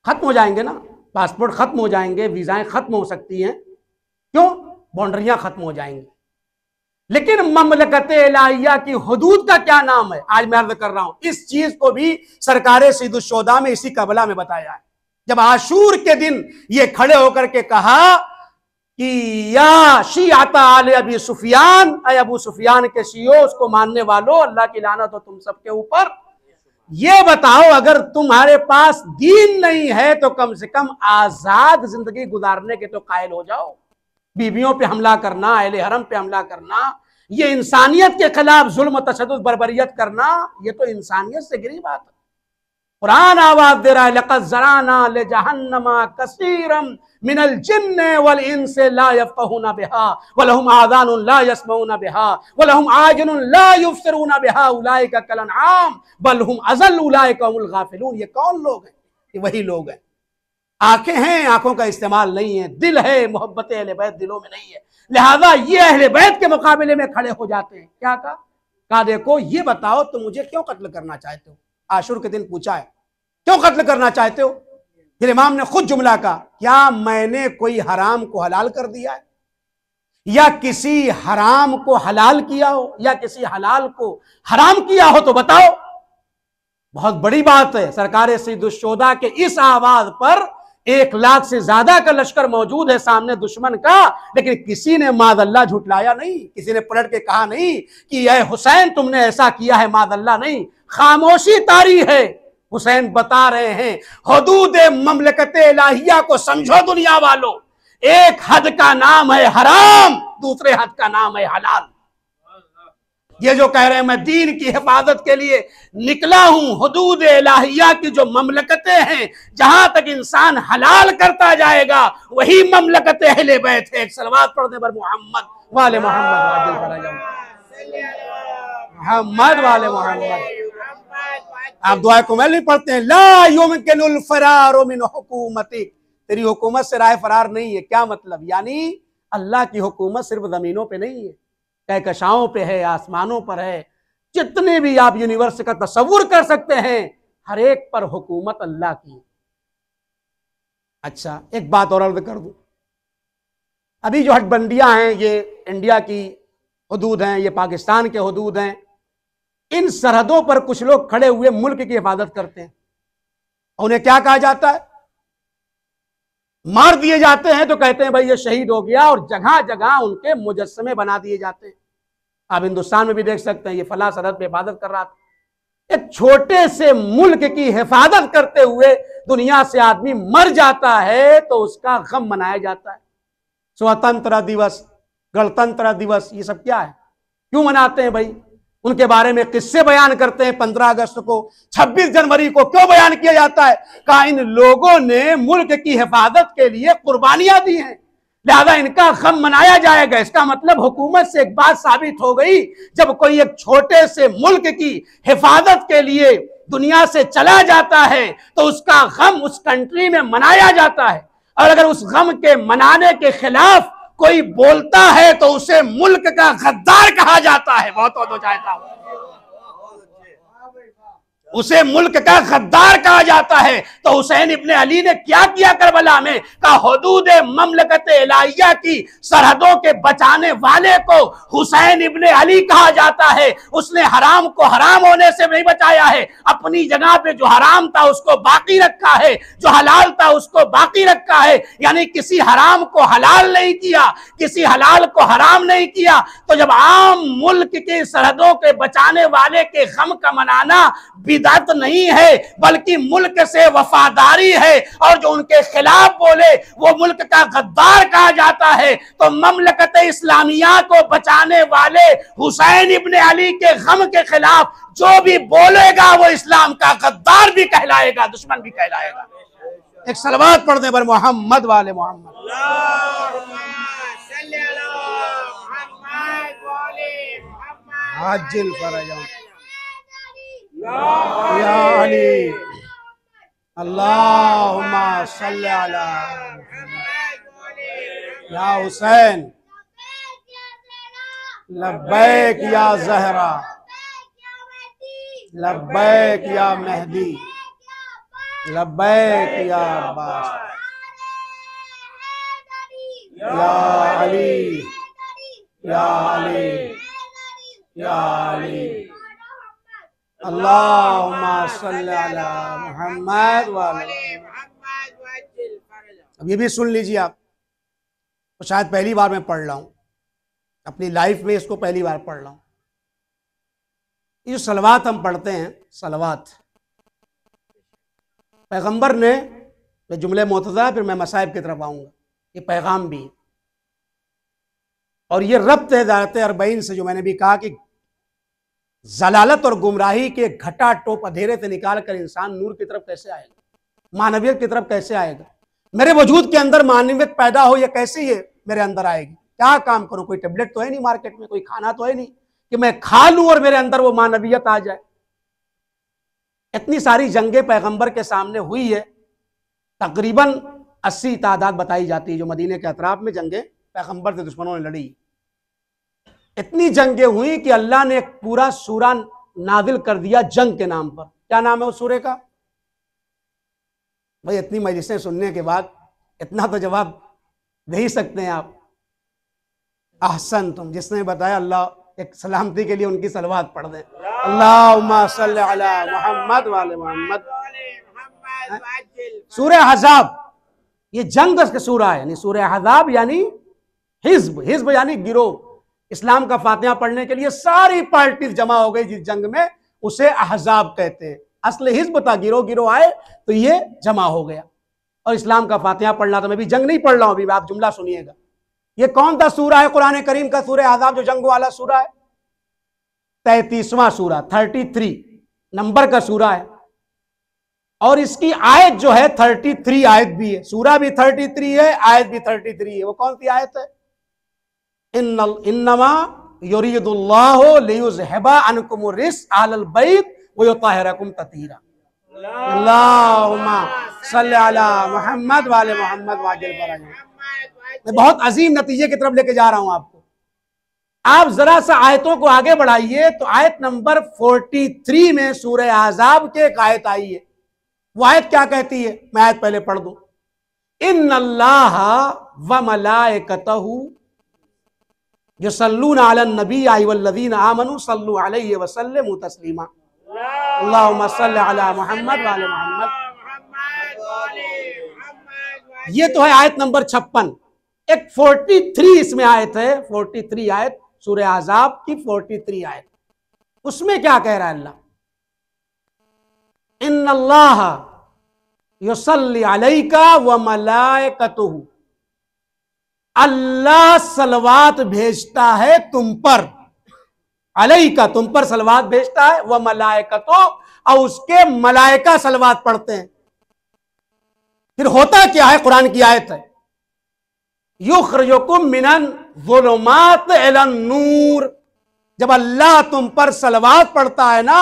खत्म हो जाएंगे ना, पासपोर्ट खत्म हो जाएंगे, वीजाएं खत्म हो सकती हैं। क्यों? बाउंड्रियां खत्म हो जाएंगी। लेकिन ममलकत इलाहिया की हुदूद का क्या नाम है, आज मैं अर्ज कर रहा हूं। इस चीज को भी सरकार सैयदुश्शोदा में इसी कबला में बताया है। जब आशूर के दिन ये खड़े होकर के कहा कि या शियाता आले अबी सुफियान, अय अबू सुफियान के शियो, उसको मानने वालों, अल्लाह की लानत हो तुम सबके ऊपर। ये बताओ अगर तुम्हारे पास दीन नहीं है तो कम से कम आजाद जिंदगी गुजारने के तो कायल हो जाओ। बीवियों पे हमला करना, अहले हरम पे हमला करना, ये इंसानियत के खिलाफ जुल्म, तशद्दुद, बर्बरियत करना, ये तो इंसानियत से गिरी बात है। कुरान आवाज दे रहा है, लक़द ज़राना लिजहन्नमा कसीरम मिनल जिन्न वल इंस ला यफ़क़हूना बिहा वलहुम आज़ानुन ला यस्मऊना बिहा वलहुम आज़ुनुन ला युबसिरूना बिहा उलाइका कल अनआम बल हुम अज़ल उलाइका हुमुल गाफ़िलून। ये कौन लोग हैं? ये वही लोग हैं। आंखें हैं, आंखों का इस्तेमाल नहीं है। दिल है, मोहब्बत अहले बैत दिलों में नहीं है। लिहाजा ये अहले बैत के मुकाबले में खड़े हो जाते हैं। क्या कहा देखो, ये बताओ तुम मुझे क्यों कत्ल करना चाहते हो। आशूर के दिन पूछा है, क्यों कत्ल करना चाहते हो। फिर इमाम ने खुद जुमला कहा, क्या मैंने कोई हराम को हलाल कर दिया है, या किसी हराम को हलाल किया हो, या किसी हलाल को हराम किया हो तो बताओ। बहुत बड़ी बात है। सरकार सैयदुश्शोदा के इस आवाज पर 1 लाख से ज्यादा का लश्कर मौजूद है सामने दुश्मन का, लेकिन किसी ने मादअल्लाह झुटलाया नहीं, किसी ने पलट के कहा नहीं कि ये हुसैन तुमने ऐसा किया है, मादअल्लाह नहीं। खामोशी तारी है। हुसैन बता रहे हैं हुदूद ममलकत इलाहिया को समझो दुनिया वालों, एक हद का नाम है हराम, दूसरे हद का नाम है हलाल। ये जो कह रहे हैं मैं दीन की हिफाजत के लिए निकला हूं, हुदूद इलाहिया की जो ममलकतें हैं जहां तक इंसान हलाल करता जाएगा वही ममलकत अहले बैत है। एक सलवात पढ़ने पर मोहम्मद वाले मोहम्मद, मोहम्मद वाले मोहम्मद। आप दुआ कुमैल नहीं पढ़ते हैं, ला युमकिनुल फरारु मिन हुकूमती, तेरी हुकूमत से राह फरार नहीं है। क्या मतलब? यानी अल्लाह की हुकूमत सिर्फ जमीनों पे नहीं है, कहकशाओं पे है, आसमानों पर है, जितने भी आप यूनिवर्स का तस्वुर कर सकते हैं हर एक पर हुकूमत अल्लाह की। अच्छा, एक बात और अर्ज कर दूं, अभी जो हटबंदियां हैं ये इंडिया की हुदूद हैं, ये पाकिस्तान के हुदूद हैं, इन सरहदों पर कुछ लोग खड़े हुए मुल्क की हिफाजत करते हैं। उन्हें क्या कहा जाता है? मार दिए जाते हैं तो कहते हैं भाई ये शहीद हो गया, और जगह जगह उनके मुजस्समे बना दिए जाते हैं। आप हिंदुस्तान में भी देख सकते हैं, ये फला सरहद पे हिफाजत कर रहा था। एक छोटे से मुल्क की हिफाजत करते हुए दुनिया से आदमी मर जाता है तो उसका गम मनाया जाता है। स्वतंत्रता दिवस, गणतंत्र दिवस, ये सब क्या है? क्यों मनाते हैं भाई? उनके बारे में किस्से बयान करते हैं। 15 अगस्त को, 26 जनवरी को क्यों बयान किया जाता है? कहा इन लोगों ने मुल्क की हिफाजत के लिए कुर्बानियां दी हैं, लिहाजा इनका गम मनाया जाएगा। इसका मतलब हुकूमत से एक बात साबित हो गई, जब कोई एक छोटे से मुल्क की हिफाजत के लिए दुनिया से चला जाता है तो उसका गम उस कंट्री में मनाया जाता है, और अगर उस गम के मनाने के खिलाफ कोई बोलता है तो उसे मुल्क का गद्दार कहा जाता है। बहुत हो चाहता हूं, उसे मुल्क का गद्दार कहा जाता है। तो हुसैन इब्ने अली ने क्या किया करबला में? कहा हुदूद ममलकत इलाहिया की सरहदों के बचाने वाले को हुसैन इब्ने अली कहा जाता है। उसने हराम को हराम होने से नहीं बचाया है, अपनी जगह पे जो हराम था उसको बाकी रखा है, जो हलाल था उसको बाकी रखा है। यानी किसी हराम को हलाल नहीं किया, किसी हलाल को हराम नहीं किया। तो जब आम मुल्क की सरहदों के बचाने वाले के गम का मनाना बिदअत नहीं है बल्कि मुल्क से वफादारी है, और जो उनके खिलाफ बोले वो मुल्क का गद्दार कहा जाता है, तो ममलकत इस्लामिया को बचाने वाले हुसैन इब्ने अली के गम के खिलाफ जो भी बोलेगा वो इस्लाम का गद्दार भी कहलाएगा, दुश्मन भी कहलाएगा। एक सलवात पढ़ने पर मोहम्मद वाले मोहम्मद। हाजिल फरजा या अली अल्लाहुम्मा सल्ली अला या हुसैन लब्बैक या ज़हरा लब्बैक या मेहदी लब्बैक या अब्बास या अली या अली या अली अल्लाहुम्मा सल्ली अला मुहम्मद व अला। अब ये भी सुन लीजिए आप, तो शायद पहली बार मैं पढ़ रहा हूँ अपनी लाइफ में, इसको पहली बार पढ़ रहा हूँ। ये जो सलवात हम पढ़ते हैं, सलवात पैगंबर ने, ये जुमले मुतज़ा, फिर मैं मसाइब की तरफ आऊँगा, ये पैगाम भी, और ये रब्त है ज़ात अरबईन से, जो मैंने भी कहा कि जलालत और गुमराही के घटा टोप अंधेरे से निकाल कर इंसान नूर की तरफ कैसे आएगा, मानवियत की तरफ कैसे आएगा। मेरे वजूद के अंदर मानवियत पैदा हो, ये कैसे ये मेरे अंदर आएगी? क्या काम करूं? कोई टेबलेट तो है नहीं मार्केट में, कोई खाना तो है नहीं कि मैं खा लूं और मेरे अंदर वो मानवियत आ जाए। इतनी सारी जंगें पैगंबर के सामने हुई है, तकरीबन 80 तादाद बताई जाती है जो मदीने के अतराफ में जंगें पैगंबर से दुश्मनों ने लड़ी। इतनी जंगें हुई कि अल्लाह ने एक पूरा सूरा नाजिल कर दिया जंग के नाम पर। क्या नाम है उस सूरे का? भाई इतनी मजलिसें सुनने के बाद इतना तो जवाब दे ही सकते हैं आप। अहसन तुम, जिसने बताया अल्लाह एक सलामती के लिए उनकी सलवात पढ़ दें, अल्लाहुम्मा सल्ली अला मुहम्मद व अला मुहम्मद। सूरह अहज़ाब ये जंग का सूरा है, यानी सूरह अहज़ाब यानी हिज़्ब, हिज़्ब यानी गिरोह। इस्लाम का फातिहा पढ़ने के लिए सारी पार्टीज जमा हो गई जिस जंग में, उसे अहज़ाब कहते हैं। असल हिज़्ब था, गिरोह गिरोह आए तो ये जमा हो गया और इस्लाम का फातिहा पढ़ना। तो मैं भी जंग नहीं पढ़ रहा हूं, अभी आप जुमला सुनिएगा। ये कौन सा सूरा है कुरान करीम का? सूरह अहज़ाब, जो जंग वाला सूरा है। 33वां सूरा, 33 नंबर का सूरा है, और इसकी आयत जो है 33 आयत भी है, सूरा भी 33 है, आयत भी 33 है। वो कौन सी आयत है? इन्नमा युरीदुल्लाहु लियुज़हिबा अन्कुम रिस अहलल बैत व युताहिरकुम ततीरा। अल्लाहुम्मा सल्ली अला मुहम्मद व आले मुहम्मद वाजिल बराज। मैं बहुत अजीम नतीजे की तरफ लेके जा रहा हूं आपको। आप जरा सा आयतों को आगे बढ़ाइए तो आयत नंबर 43 में सूरह अहज़ाब के एक आयत आई है। वो आयत क्या कहती है? मैं आयत पहले पढ़ दूं। इन्नल्लाह व मलाइकतहु युसल्लूना अलन नबी अय्युहल्लज़ीना आमनू सल्लु अलैहि व सल्लिमू तस्लीमा। अल्लाहुम्मा सल्लि अला मुहम्मद व आले मुहम्मद। ये तो है आयत नंबर 56। एक 43 इसमें आयत है, 43 आयत सूरह अहज़ाब की 43 आयत। उसमें क्या कह रहा है अल्लाह? इन्नल्लाह युसल्ली अलैका व मलाइकतुहु, अल्लाह सलवात भेजता है तुम पर, अलैका तुम पर सलवात भेजता है, व मलाइकतो और उसके मलाइका सलवात पढ़ते हैं। फिर होता क्या है? कुरान की आयत है, युखरिजुकुम मिनन ज़ुलुमात इलन नूर। जब अल्लाह तुम पर सलवात पढ़ता है ना,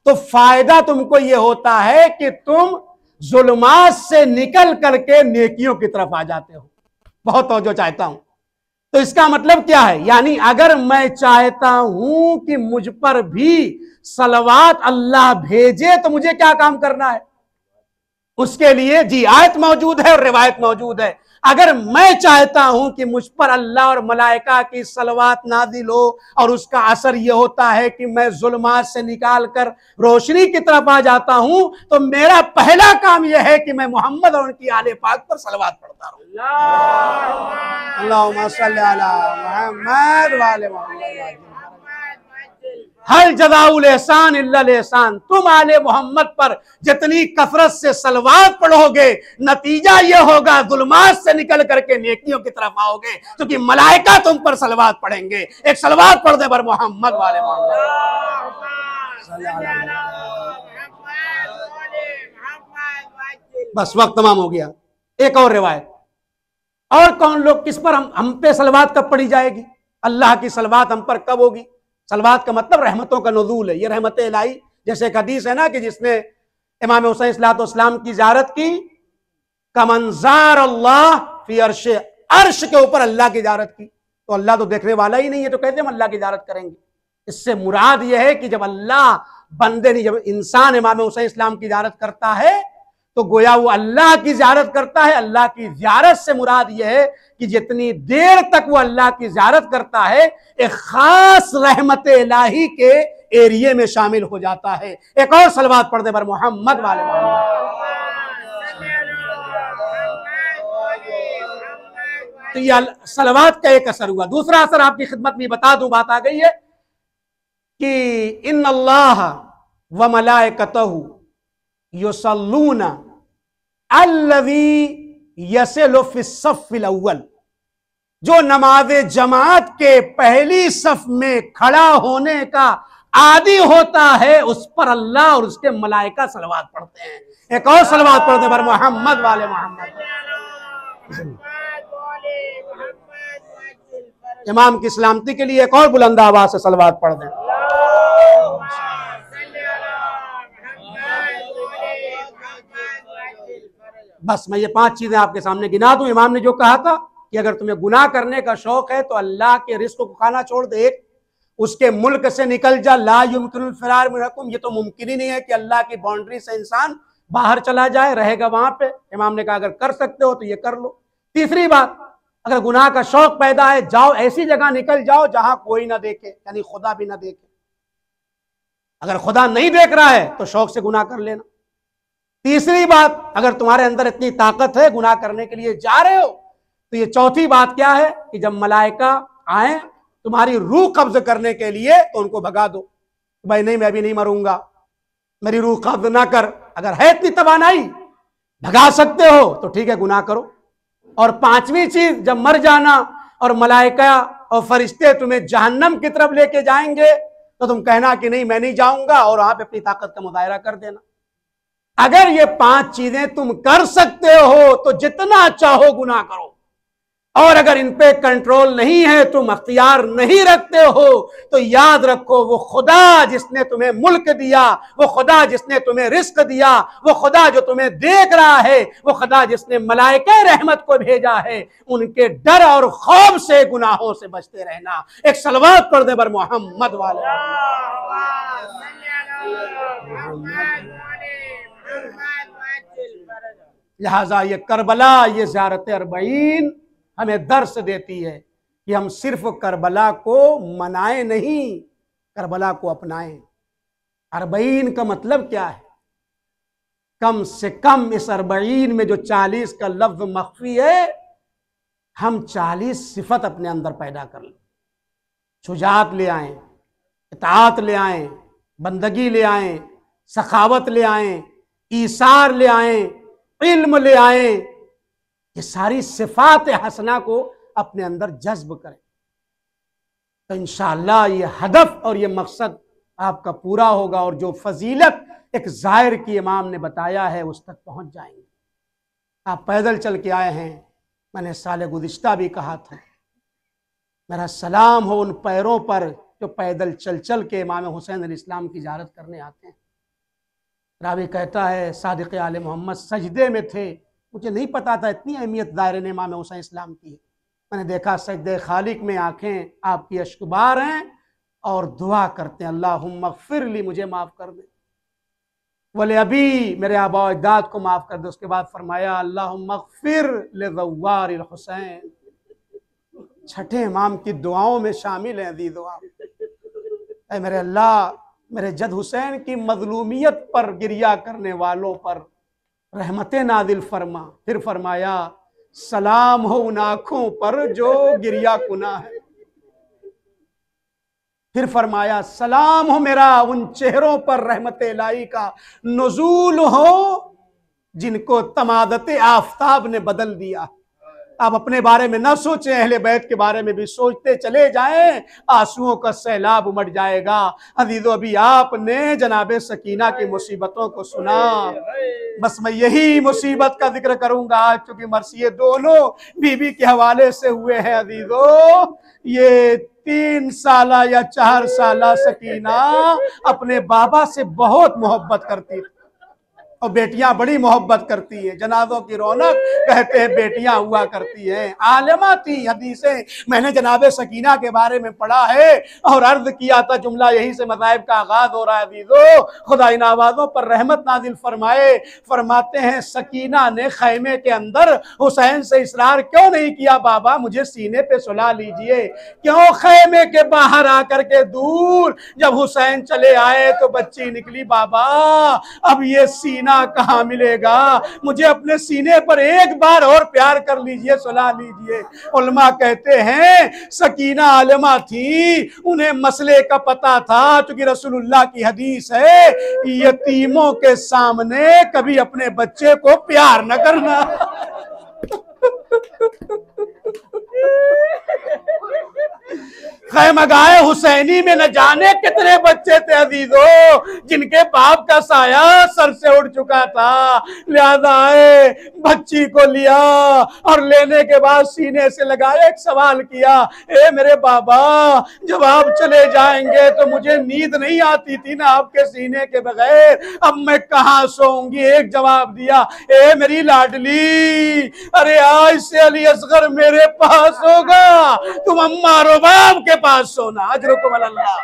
तो फायदा तुमको यह होता है कि तुम जुल्मात से निकल करके नेकियों की तरफ आ जाते हो। बहुत तवज्जो चाहता हूं। तो इसका मतलब क्या है? यानी अगर मैं चाहता हूं कि मुझ पर भी सलवात अल्लाह भेजे तो मुझे क्या काम करना है? उसके लिए जी आयत मौजूद है और रिवायत मौजूद है। अगर मैं चाहता हूं कि मुझ पर अल्लाह और मलाइका की सलवात नाजिल हो और उसका असर यह होता है कि मैं जुल्मात से निकाल कर रोशनी की तरफ आ जाता हूं, तो मेरा पहला काम यह है कि मैं मोहम्मद और उनकी आले पाक पर सलवात पढ़ता रहूं। अल्लाहुम्मा सल्ली अला मुहम्मद व आले मुहम्मद। हल जज़ाउल एहसान इल्लल एहसान। तुम आले मोहम्मद पर जितनी कसरत से सलवात पढ़ोगे, नतीजा यह होगा जुल्मात से निकल करके नेकियों की तरफ आओगे, क्योंकि मलाइका तुम पर सलवात पढ़ेंगे। एक सलवात पढ़ दे पर मोहम्मद वाले मोहम्मद। बस वक्त तमाम हो गया। एक और रिवायत, और कौन लोग किस पर हम पे सलवात कब पढ़ी जाएगी? अल्लाह की सलवात हम पर कब होगी? सलवात का मतलब रहमतों का नुज़ूल है। ये रहमत इलाही, जैसे एक हदीस है ना कि जिसने इमाम हुसैन सलातो-सलाम की ज़ियारत की, कमंजार अल्लाह फी अर्श, अर्श के ऊपर अल्लाह की ज़ियारत की, तो अल्लाह तो देखने वाला ही नहीं है, तो कैसे हम अल्लाह की ज़ियारत करेंगे? इससे मुराद यह है कि जब अल्लाह बंदे नहीं, जब इंसान इमाम हुसैन इस्लाम की ज़ियारत करता है तो गोया वो अल्लाह की ज़ियारत करता है। अल्लाह की ज़ियारत से मुराद यह है कि जितनी देर तक वो अल्लाह की ज़ियारत करता है, एक खास रहमत इलाही के एरिए में शामिल हो जाता है। एक और सलवात पढ़ दे पर मोहम्मद वाले मोहम्मद। तो ये सलवात का एक असर हुआ। दूसरा असर आपकी खिदमत में बता दूं, बात आ गई है कि इन्नल्लाह व मलाइकतहु युसल्लूना अल्लज़ी यसिलु फिस्सफ़िल अव्वल। जो नमाज जमात के पहली सफ में खड़ा होने का आदि होता है, उस पर अल्लाह और उसके मलाइका सलवात पढ़ते हैं। एक और सलवात पढ़ते पर मोहम्मद वाले मोहम्मद। इमाम की सलामती के लिए एक और बुलंद आवाज से सलवात पढ़ दें। बस मैं ये 5 चीजें आपके सामने गिना दूं। इमाम ने जो कहा था कि अगर तुम्हें गुनाह करने का शौक है तो अल्लाह के रिस्क को खाना छोड़ दे, एक उसके मुल्क से निकल जा। ला युमकिनुल फिरार मिनकुम, ये तो मुमकिन ही नहीं है कि अल्लाह की बाउंड्री से इंसान बाहर चला जाए, रहेगा वहां पे। इमाम ने कहा अगर कर सकते हो तो ये कर लो। तीसरी बात, अगर गुनाह का शौक पैदा है, जाओ ऐसी जगह निकल जाओ जहां कोई ना देखे, यानी खुदा भी ना देखे। अगर खुदा नहीं देख रहा है तो शौक से गुनाह कर लेना। तीसरी बात, अगर तुम्हारे अंदर इतनी ताकत है, गुनाह करने के लिए जा रहे हो, तो ये चौथी बात क्या है कि जब मलाइका आए तुम्हारी रूह कब्ज करने के लिए तो उनको भगा दो। भाई नहीं, मैं अभी नहीं मरूंगा, मेरी रूह कब्ज ना कर। अगर है इतनी तवानाई, भगा सकते हो तो ठीक है, गुनाह करो। और 5वीं चीज, जब मर जाना और मलाइका और फरिश्ते तुम्हें जहन्नम की तरफ लेके जाएंगे तो तुम कहना कि नहीं मैं नहीं जाऊंगा और वहां पे अपनी ताकत का मुजाहरा कर देना। अगर ये 5 चीजें तुम कर सकते हो तो जितना चाहो गुनाह करो, और अगर इन पे कंट्रोल नहीं है, तुम अख्तियार नहीं रखते हो, तो याद रखो वो खुदा जिसने तुम्हें मुल्क दिया, वो खुदा जिसने तुम्हें रिस्क दिया, वो खुदा जो तुम्हें देख रहा है, वो खुदा जिसने मलाइके रहमत को भेजा है, उनके डर और खौफ से गुनाहों से बचते रहना। एक सलवात पढ़ दे बर मोहम्मद वाले। लिहाजा ये करबला, ये ज़ियारत अर्बईन हमें दर्स देती है कि हम सिर्फ करबला को मनाएं नहीं, करबला को अपनाएं। अर्बईन का मतलब क्या है? कम से कम इस अर्बईन में जो 40 का लफ्ज मख्फी है, हम 40 सिफत अपने अंदर पैदा कर लें। शुजाअत ले आएं, इताअत ले आएं, बंदगी ले आएं, सखावत ले आएं, ईसार ले आएं, इल्म ले आएं। ये सारी सिफात हसना को अपने अंदर जज्ब करें तो इंशाअल्लाह ये हदफ और ये मकसद आपका पूरा होगा, और जो फजीलत एक जाहिर की इमाम ने बताया है उस तक पहुंच जाएंगे। आप पैदल चल के आए हैं, मैंने साले गुज़िश्ता भी कहा था, मेरा सलाम हो उन पैरों पर जो पैदल चल चल के इमाम हुसैन अलैहिस्सलाम की ज़ियारत करने आते हैं। रावी कहता है सादिक़ आले मोहम्मद सजदे में थे, मुझे नहीं पता था इतनी अहमियत दायरे ने इमाम हुसैन इस्लाम की है। मैंने देखा सजदे खालिक में आंखें आपकी अश्कबार हैं और दुआ करते हैं अल्लाहुम्मा अग़फ़िरली, मुझे माफ़ कर दे, वले अभी मेरे आबा अजदाद को माफ़ कर दे। उसके बाद फरमाया अल्लाहुम्मा अग़फ़िर लिज़व्वारिल हुसैन। छठे इमाम की दुआओं में शामिल हैं अज़ीज़ो आप। ऐ मेरे अल्लाह, मेरे जद हुसैन की मज़लूमियत पर गिरिया करने वालों पर रहमतें नादिल फरमा। फिर फरमाया सलाम हो उन आंखों पर जो गिरिया कुना है। फिर फरमाया सलाम हो मेरा उन चेहरों पर रहमत इलाही का नुज़ूल हो जिनको तमादत आफताब ने बदल दिया। आप अपने बारे में न सोचें, अहले बैत के बारे में भी सोचते चले जाएं, आंसुओं का सैलाब उमड़ जाएगा। अजीजों, अभी आपने जनाबे सकीना की मुसीबतों को सुना, बस मैं यही मुसीबत का जिक्र करूंगा आज, चूंकि मरसिए दोनों बीबी के हवाले से हुए हैं। अजीजों, ये 3 साला या 4 साला सकीना अपने बाबा से बहुत मोहब्बत करती थी और बेटियां बड़ी मोहब्बत करती हैं। जनाजों की रौनक कहते हैं बेटियां हुआ करती हैं। आलिमा थी हदीसें मैंने जनाबे सकीना के बारे में पढ़ा है और अर्ज किया था, जुमला यहीं से मज़ाहिब का आगाज हो रहा है। अजीजों, खुदा इन आवाज़ों पर रहमत नाजिल फरमाए। फरमाते हैं सकीना ने खैमे के अंदर हुसैन से इसरार क्यों नहीं किया, बाबा मुझे सीने पे सुला लीजिए। क्यों खैमे के बाहर आकर के दूर जब हुसैन चले आए तो बच्ची निकली, बाबा अब ये सीना कहां मिलेगा, मुझे अपने सीने पर एक बार और प्यार कर लीजिए, सुला लीजिए। उलमा कहते हैं सकीना आलिमा थी, उन्हें मसले का पता था, क्योंकि रसूलुल्लाह की हदीस है यतीमों के सामने कभी अपने बच्चे को प्यार न करना। खैमगाए हुसैनी में न जाने कितने बच्चे थे अजीजों, जिनके बाप का साया सर से उड़ चुका था। लिहाजा आए, बच्ची को लिया और लेने के बाद सीने से लगाया, एक सवाल किया, ए मेरे बाबा जब आप चले जाएंगे तो मुझे नींद नहीं आती थी ना आपके सीने के बगैर, अब मैं कहाँ सोऊंगी। एक जवाब दिया, ए मेरी लाडली, अरे आज से अली असगर मेरे पास होगा, तुम अम्मा रुबाब के पास सोना। अजरुकुम अल्लाह।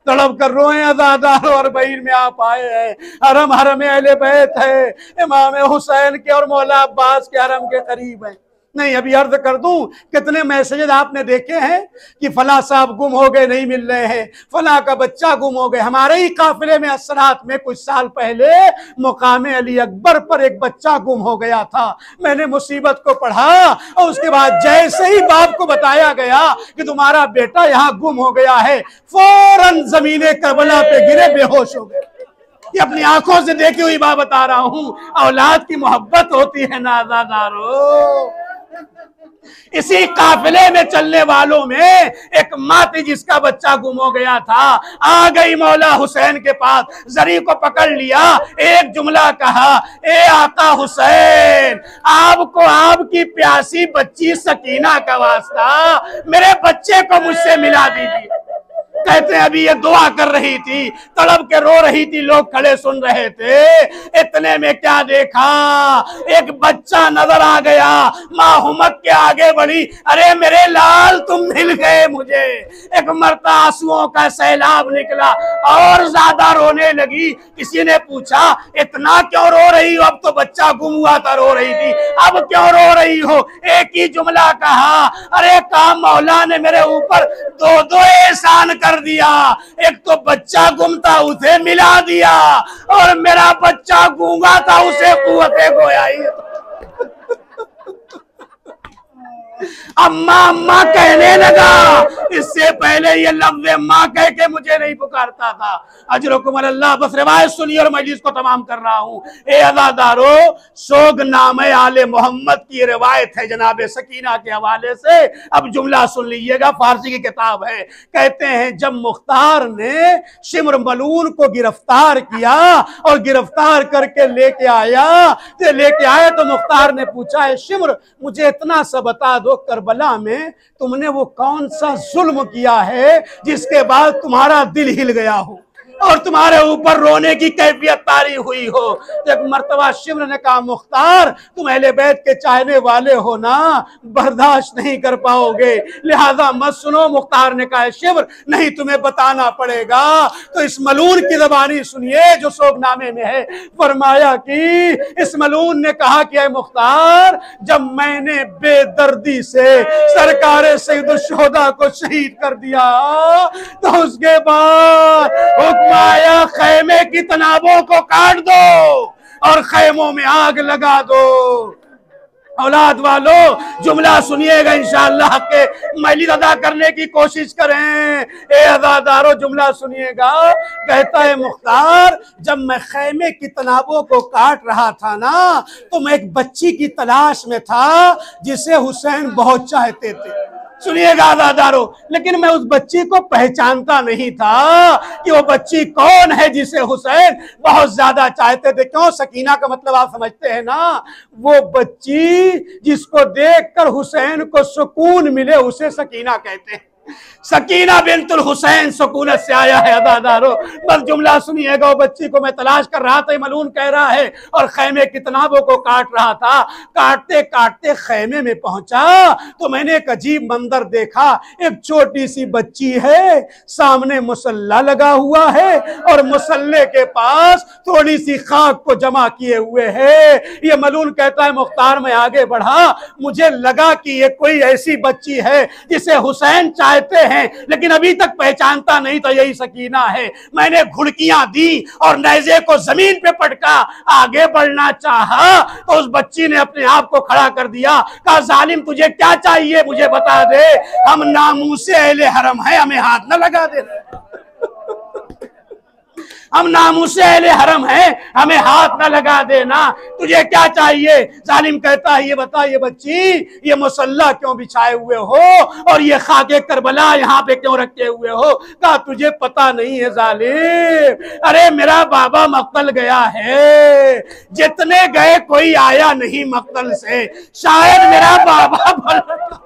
तड़प कर रोए अज़ादार और बहीर में आप आए हैं। हरम हरम अहले बैत है, इमाम हुसैन के और मौला अब्बास के हरम के करीब है। नहीं, अभी अर्ज कर दूं, कितने मैसेज आपने देखे हैं कि फला साहब गुम हो गए, नहीं मिल रहे हैं, फला का बच्चा गुम हो गए। हमारे ही काफिले में असरात में कुछ साल पहले मुकामे अली अकबर पर एक बच्चा गुम हो गया था। मैंने मुसीबत को पढ़ा और उसके बाद जैसे ही बाप को बताया गया कि तुम्हारा बेटा यहाँ गुम हो गया है, फौरन जमीने करबला पे गिरे, बेहोश हो गए। ये अपनी आंखों से देखी हुई बात बता रहा हूं। औलाद की मोहब्बत होती है ना अज़ादारो। इसी काफिले में चलने वालों में एक माँ थी जिसका बच्चा गुम हो गया था। आ गई मौला हुसैन के पास, जरी को पकड़ लिया, एक जुमला कहा, ए आका हुसैन, आपको आपकी प्यासी बच्ची सकीना का वास्ता, मेरे बच्चे को मुझसे मिला दीजिए। कहते हैं अभी ये दुआ कर रही थी, तड़प के रो रही थी, लोग खड़े सुन रहे थे। इतने में क्या देखा, एक बच्चा नजर आ गया। माँ हुमक के आगे बढ़ी, अरे मेरे लाल तुम मिल गए मुझे। एक मरता आंसुओं का सैलाब निकला और ज्यादा रोने लगी। किसी ने पूछा इतना क्यों रो रही हो, अब तो बच्चा गुम हुआ था रो रही थी, अब क्यों रो रही हो? एक ही जुमला कहा, अरे काम मौला ने मेरे ऊपर दो दो एहसान कर दिया, एक तो बच्चा गुम था उसे मिला दिया, और मेरा बच्चा गूंगा था उसे कुव्वते गोयाई। अम्मा अम्मा कहने लगा, इससे पहले ये लफ्ज़ माँ कह के मुझे नहीं पुकारता था। अजरकुम अल्लाह, बस रिवायत सुनिए और मजलिस को तमाम कर रहा हूँ। ए अज़ादारो, सोगनामे आले मोहम्मद की रिवायत है जनाब सकीना के हवाले से। अब जुमला सुन लीजिएगा, फारसी की किताब है। कहते हैं जब मुख्तार ने शिमर मलून को गिरफ्तार किया और गिरफ्तार करके लेके आया तो मुख्तार ने पूछा, है शिमर मुझे इतना सा बता दो, करबला में तुमने वो कौन सा जुल्म किया है जिसके बाद तुम्हारा दिल हिल गया हो और तुम्हारे ऊपर रोने की कैफियत तारी हुई हो? एक मर्तबा शिमर ने कहा, मुख्तार तुम अहले बैत के चाहने वाले हो ना, बर्दाश्त नहीं कर पाओगे, लिहाजा मत सुनो। मुख्तार ने कहा, शिमर नहीं तुम्हें बताना पड़ेगा। तो इस मलून की ज़बानी सुनिए जो सोगनामे में है। फरमाया कि इस मलून ने कहा कि ऐ मुख्तार, जब मैंने बेदर्दी से सरकार सैयदुल शुहदा को शहीद कर दिया तो उसके बाद आया खैमे की तनाबों को काट दो और खैमों में आग लगा दो। औलाद वालों, जुमला सुनिएगा, इंशाअल्लाह के मैलिद अदा करने की कोशिश करें। ए अज़ादारो, जुमला सुनिएगा। कहता है मुख्तार, जब मैं खैमे की तनाबों को काट रहा था ना, तो मैं एक बच्ची की तलाश में था जिसे हुसैन बहुत चाहते थे। सुनिएगा आज़ादारो, लेकिन मैं उस बच्ची को पहचानता नहीं था कि वो बच्ची कौन है जिसे हुसैन बहुत ज्यादा चाहते थे। क्यों? सकीना का मतलब आप समझते हैं ना, वो बच्ची जिसको देखकर हुसैन को सुकून मिले उसे सकीना कहते हैं। सकीना बिन्तुल हुसैन सुकूनत से आया है। अज़ादारो, बस जुमला सुनिएगा। वो बच्ची को मैं तलाश कर रहा था, मलून कह रहा है, और खैमे की तनाबों को काट रहा था। काटते काटते खैमे में पहुंचा तो मैंने एक अजीब मंजर देखा। एक छोटी सी बच्ची है, सामने मुसल्ला लगा हुआ है और मुसल्ले के पास थोड़ी सी खाक को जमा किए हुए है। ये मलून कहता है, मुख्तार मैं आगे बढ़ा, मुझे लगा कि ये कोई ऐसी बच्ची है जिसे हुसैन चाहते हैं, लेकिन अभी तक पहचानता नहीं था, यही सकीना है। मैंने घुड़कियां दी और नेज़े को जमीन पे पटका, आगे बढ़ना चाहा तो उस बच्ची ने अपने आप को खड़ा कर दिया। कहा, जालिम तुझे क्या चाहिए मुझे बता दे, हम नामूसे अहले हरम है, हमें हाथ न लगा दे। हम नामूसे अहले हरम हैं, हमें हाथ न लगा देना, तुझे क्या चाहिए? जालिम कहता है, ये बता ये बच्ची, ये मुसल्ला क्यों बिछाए हुए हो और ये खाके करबला यहाँ पे क्यों रखे हुए हो? कहा, तुझे पता नहीं है जालिम, अरे मेरा बाबा मक्तल गया है, जितने गए कोई आया नहीं मक्तल से, शायद मेरा बाबा भला।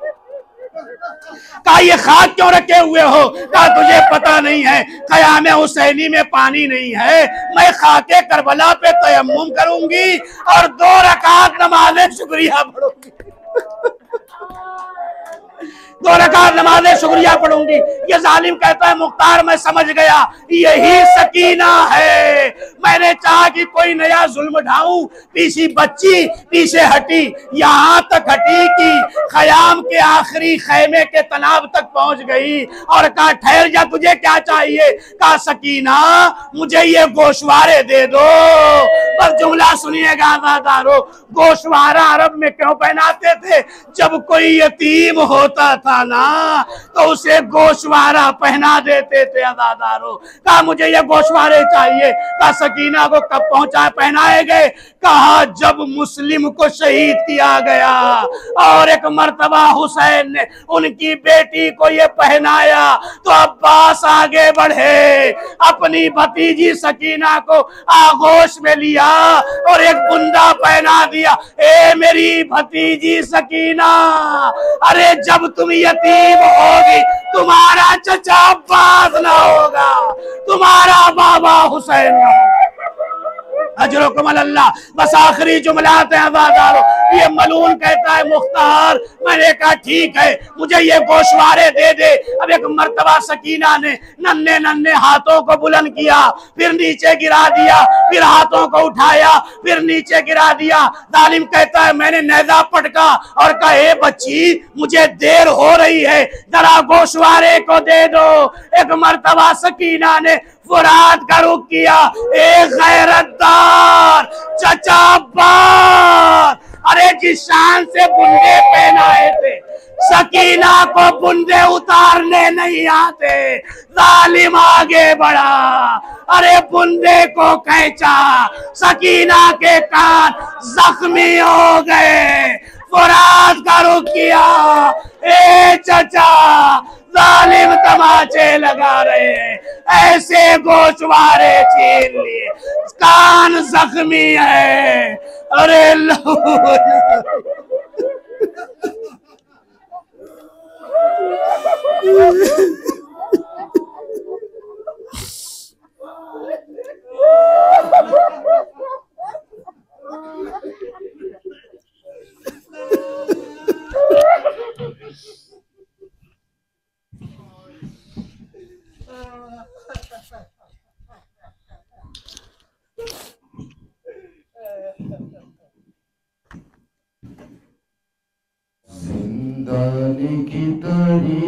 कहा, ये खाक क्यों रखे हुए हो? कहा, तुझे पता नहीं है, क़याम हुसैनी में पानी नहीं है, मैं खाके करबला पे तयम्मुम करूंगी और 2 रकात नमाज़े शुक्रिया पढ़ूंगी। 2 रकात नमाज़े शुक्रिया पढ़ूंगी। ये जालिम कहता है, मुख्तार मैं समझ गया, यही सकीना है। मैंने चाहा कि कोई नया जुल्म ढाऊं, पीछे बच्ची पीछे हटी, यहां तक हटी कि खयाम के आखिरी खैमे के तनाब तक पहुंच गई और कहा, ठहर जा, तुझे क्या चाहिए? कहा, सकीना मुझे ये गोशवारे दे दो, पर जुमला सुनिएगा आज़ादारो, गोशवारा अरब में क्यों पहनाते थे? जब कोई यतीम होता था ना तो उसे गोशवारा पहना देते थे आज़ादारो। कहा मुझे ये गोशवारे चाहिए। कहा सकीना को कब पहुंचा पहनाए गए? कहा जब मुस्लिम को शहीद किया गया और एक मर्तबा हुसैन ने उनकी बेटी को ये पहनाया तो अब्बास आगे बढ़े, अपनी भतीजी सकीना को आगोश में लिया और एक बुंदा पहना दिया। ए मेरी भतीजी सकीना, अरे जब तुम यतीम होगी तुम्हारा चचा अब्बास ना होगा, तुम्हारा बाबा हुसैन ना होगा। अजरुकुम अल्लाह। बस आखिरी जुमलात है आज़ादारो। ये मलून कहता है मुख्तार, मैंने कहा ठीक है मुझे ये गोशवारे दे दे। अब एक मर्तबा सकीना ने नन्हे नन्हे हाथों को बुलंद किया, फिर नीचे गिरा दिया, फिर हाथों को उठाया, फिर नीचे गिरा दिया। जालिम कहता है मैंने नेज़ा पटका और कहा ए बच्ची मुझे देर हो रही है, जरा गोशवारे को दे दो। एक मर्तबा सकीना ने फुरात का रुख किया। ए गैरतदार चचा अब्बास, अरे जिस शान से बुंदे पहनाए थे सकीना को बुंदे उतारने नहीं आते। जालिम आगे बढ़ा, अरे बुंदे को खींचा, सकीना के कान जख्मी हो गए। फुरात का रुख किया। ए चचा, जालिम तमाचे लगा रहे हैं, ऐसे गोशवारे छीन लिए, कान जख्मी है। अरे जिंदाने की तारीकियों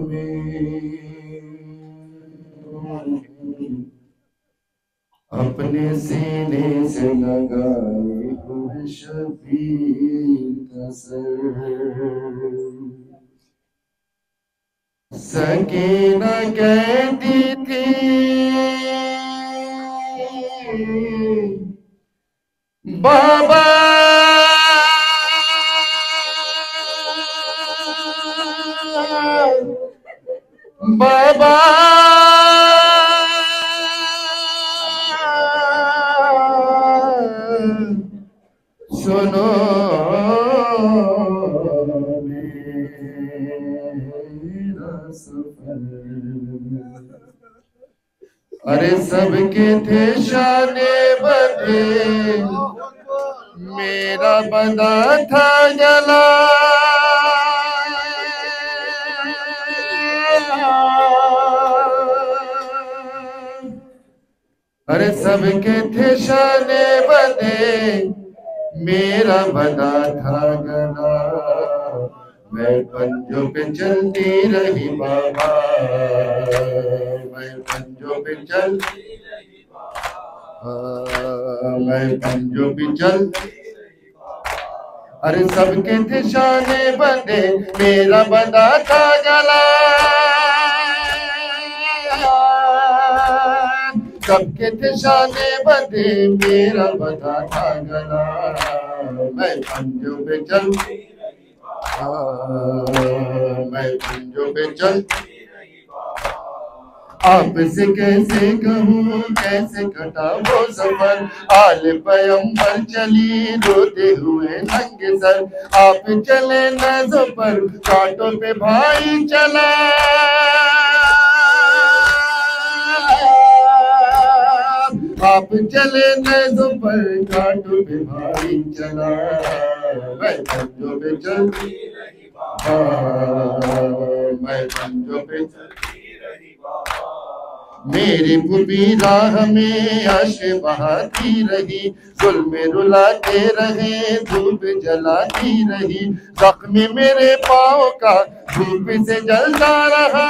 में अपने सीने से लगाए हुए शबीर का सर। सकीना कहती थी बाबा बाबा सुनो मेरा सफर। अरे सबके थे शाने बंधे, मेरा बंधा था जला। अरे सबके थे शाने बंधे, मेरा बंधा था गला। मैं पंजों पे चलती रही बाबा, मैं पंजों पे चलती रही बाबा, मैं पंजों पे चलती रही बाबा। अरे सबके थे शाने बंधे, मेरा बंधा था गला। सबके थे शाने बंधे, मेरा बंधा था गला। मैं पंजों पे चलती, मैं पंजों पे चलती रही बाबा। आपसे कैसे कहूँ कैसे कटा वो सफर, आल पैगंबर चली रोते हुए नंगे सर। आप चले नज़ों पर कांटों पे भाई चला, आप चले नज़ों पर कांटों पे भाई चला। मैं पंजों पे चलती रही बाबा, मैं पंजों पे चलती रही बाबा। मेरी फूफी राह में आशे बहाती रही, जुल्म रुलाते रहे, धूप जलाती रही, जख्म मेरे पाँव का धूप से जलता रहा।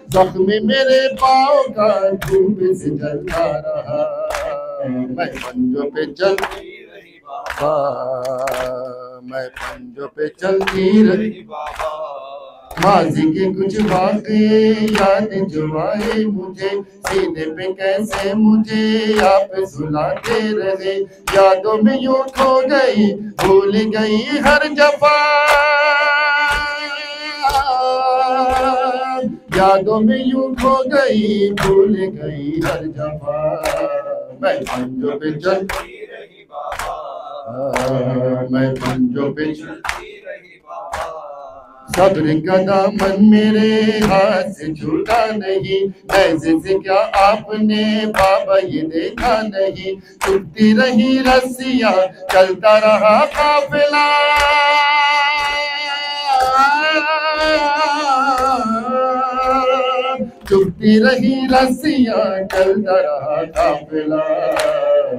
जख्म मेरे पाँव का धूप से जलता रहा। मैं पंजों पे चलती रही बाबा, मैं पंजों पे चलती रही बाबा। माजी के कुछ वाक़े याद जो आए मुझे, सीने पे कैसे मुझे आप सुलाते रहे। यादों में यूं खो गई, भूल गई हर जफा, यादों में यूं खो गई, भूल गई हर जफा। मैं पंजों पे चलती रही बाबा, मैं पंजों पे चलती रही बाबा। सब्र का दामन मेरे हाथ से छूटा नहीं, ऐसे से क्या आपने बाबा ये देखा नहीं। छूटती रही रस्सियां, चलता रहा काफिला, छूटती रही रस्सियां, चलता रहा काफिला।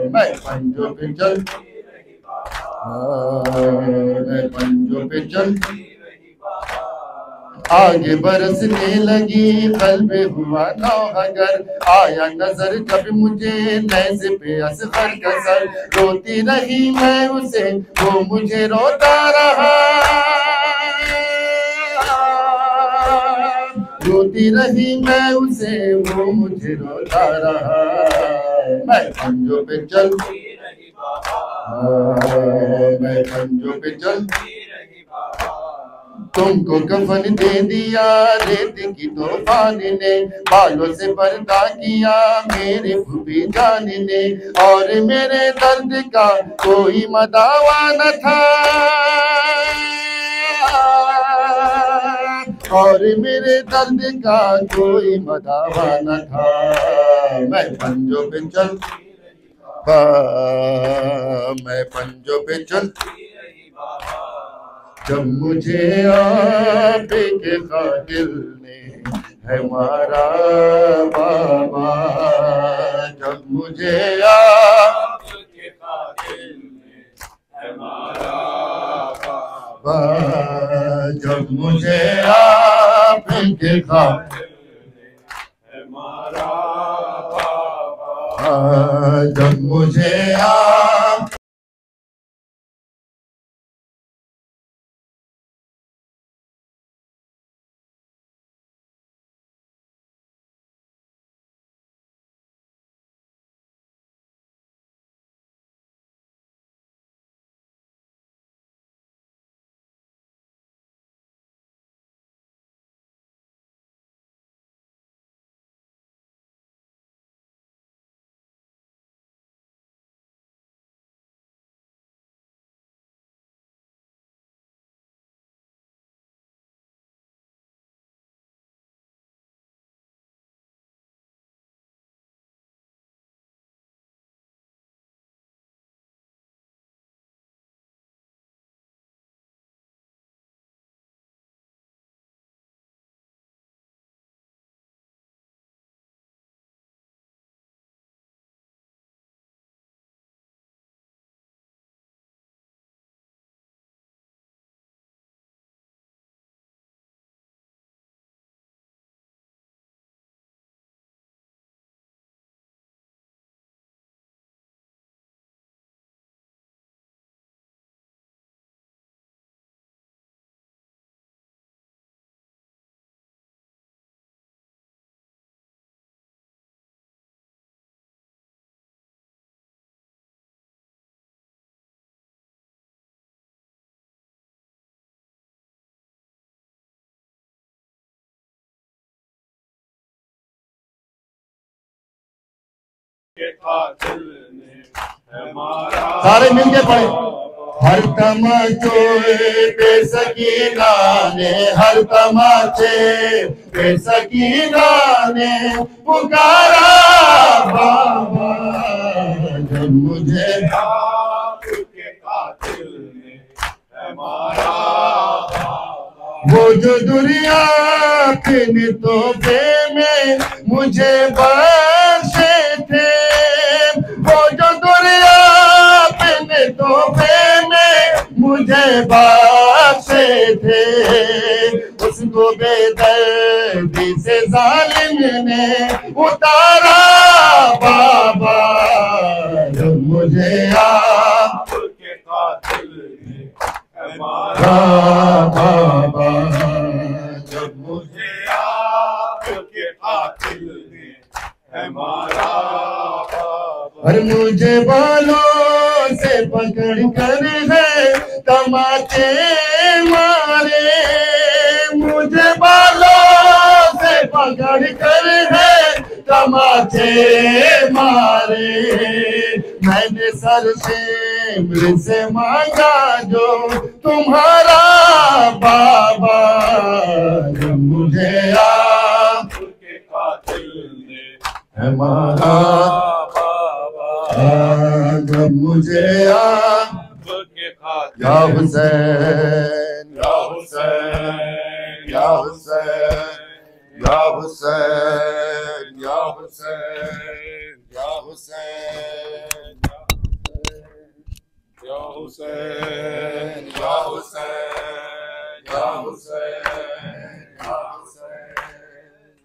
मैं पंजों पे चलती रही बाबा, मैं पंजों पे चलती रही बाबा। आगे बरसने लगी कल्ब हुआ नौहगर, आया नजर जब मुझे नैज़ पे असगर का सर। रोती रही मैं उसे, वो मुझे रोता रहा, रोती रही मैं उसे, वो मुझे रोता रहा। मैं पंजों पे चलती रही बाबा, मैं पंजों पे चलती रही बाबा। तुमको कफन दे दिया रेत की तूफान ने, बालों से पर्दा किया मेरे फूफी जान ने, और मेरे दर्द का कोई मदावा न था, और मेरे दर्द का कोई मदावा न था। मैं पंजों पे चलती रही बाबा, मैं पंजों पे चलती रही बाबा। जब मुझे आपके कातिल ने है मारा बाबा, जब मुझे आपके कातिल ने है मारा बाबा, जब मुझे आपके कातिल ने है मारा बाबा, जब मुझे आप सारे मिलके पढ़े। हर तमाचे पे सकीना ने, हर तमाचे पे सकीना ने पुकारा बाबा, जब मुझे आपके कातिल ने है मारा बाबा, वो जो दुनिया अपने तोहफे में मुझे बख्शे थे, वो जो दुनिया अपने तोहफे में मुझे बख्शे थे, उसको बेदर्दी से जालिम ने उतारा बाबा, जब मुझे आपके कातिल ने मारा बाबा, जब मुझे आपके कातिल ने मारा बाबा, और मुझे बालों से पकड़ कर है तमाचे मारे, मुझे बालों से पकड़ कर है तमाचे मारे, मैंने सर से मृत से मांगा जो तुम्हारा बाबा, जब मुझे आपके कातिल ने मारा बाबा, जब मुझे आपके कातिल, या हुसैन या हुसैन या हुसैन या हुसैन या हुसैन या हुसैन या हुसैन या हुसैन या हुसैन या हुसैन।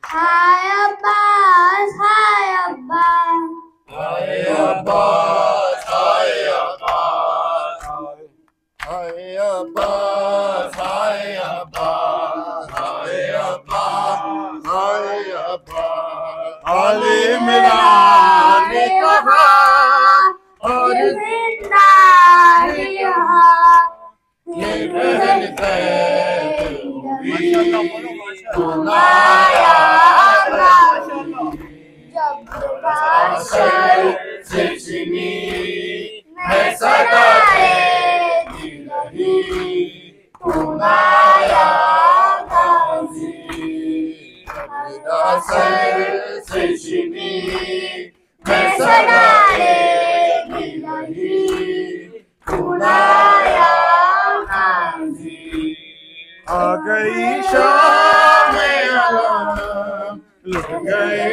हाय अब्बास हाय अब्बास हाय अब्बास हाय अब्बास हाय अब्बास हाय अब्बास हाय अब्बास हाय अब्बास, आले इमरान ने कहा और जिंदा रहा, ये बहन हुई तुम्हारा जब बादशाह से चिनी मैं सदा रहती रही, तुम्हारा गाजी से चिनी मैं सदा रहती रही, तुम्हारा गाजी। आ गई शाम आलम, लुट गए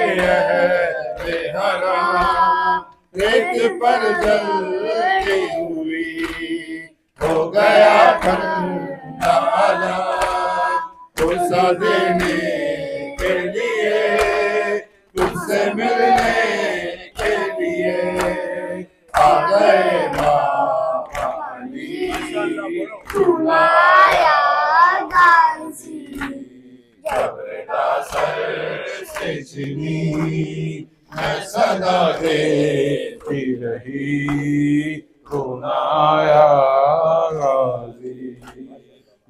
हराम, रेत पर जलती हुई हो गया खंडाला, गुस्सा देने के लिए तुझसे मिलने के लिए आ गए माली, तुम्हारा गाजी जबरदा सर से चिनी मैं सदा देती रही, खुनाया गाजी।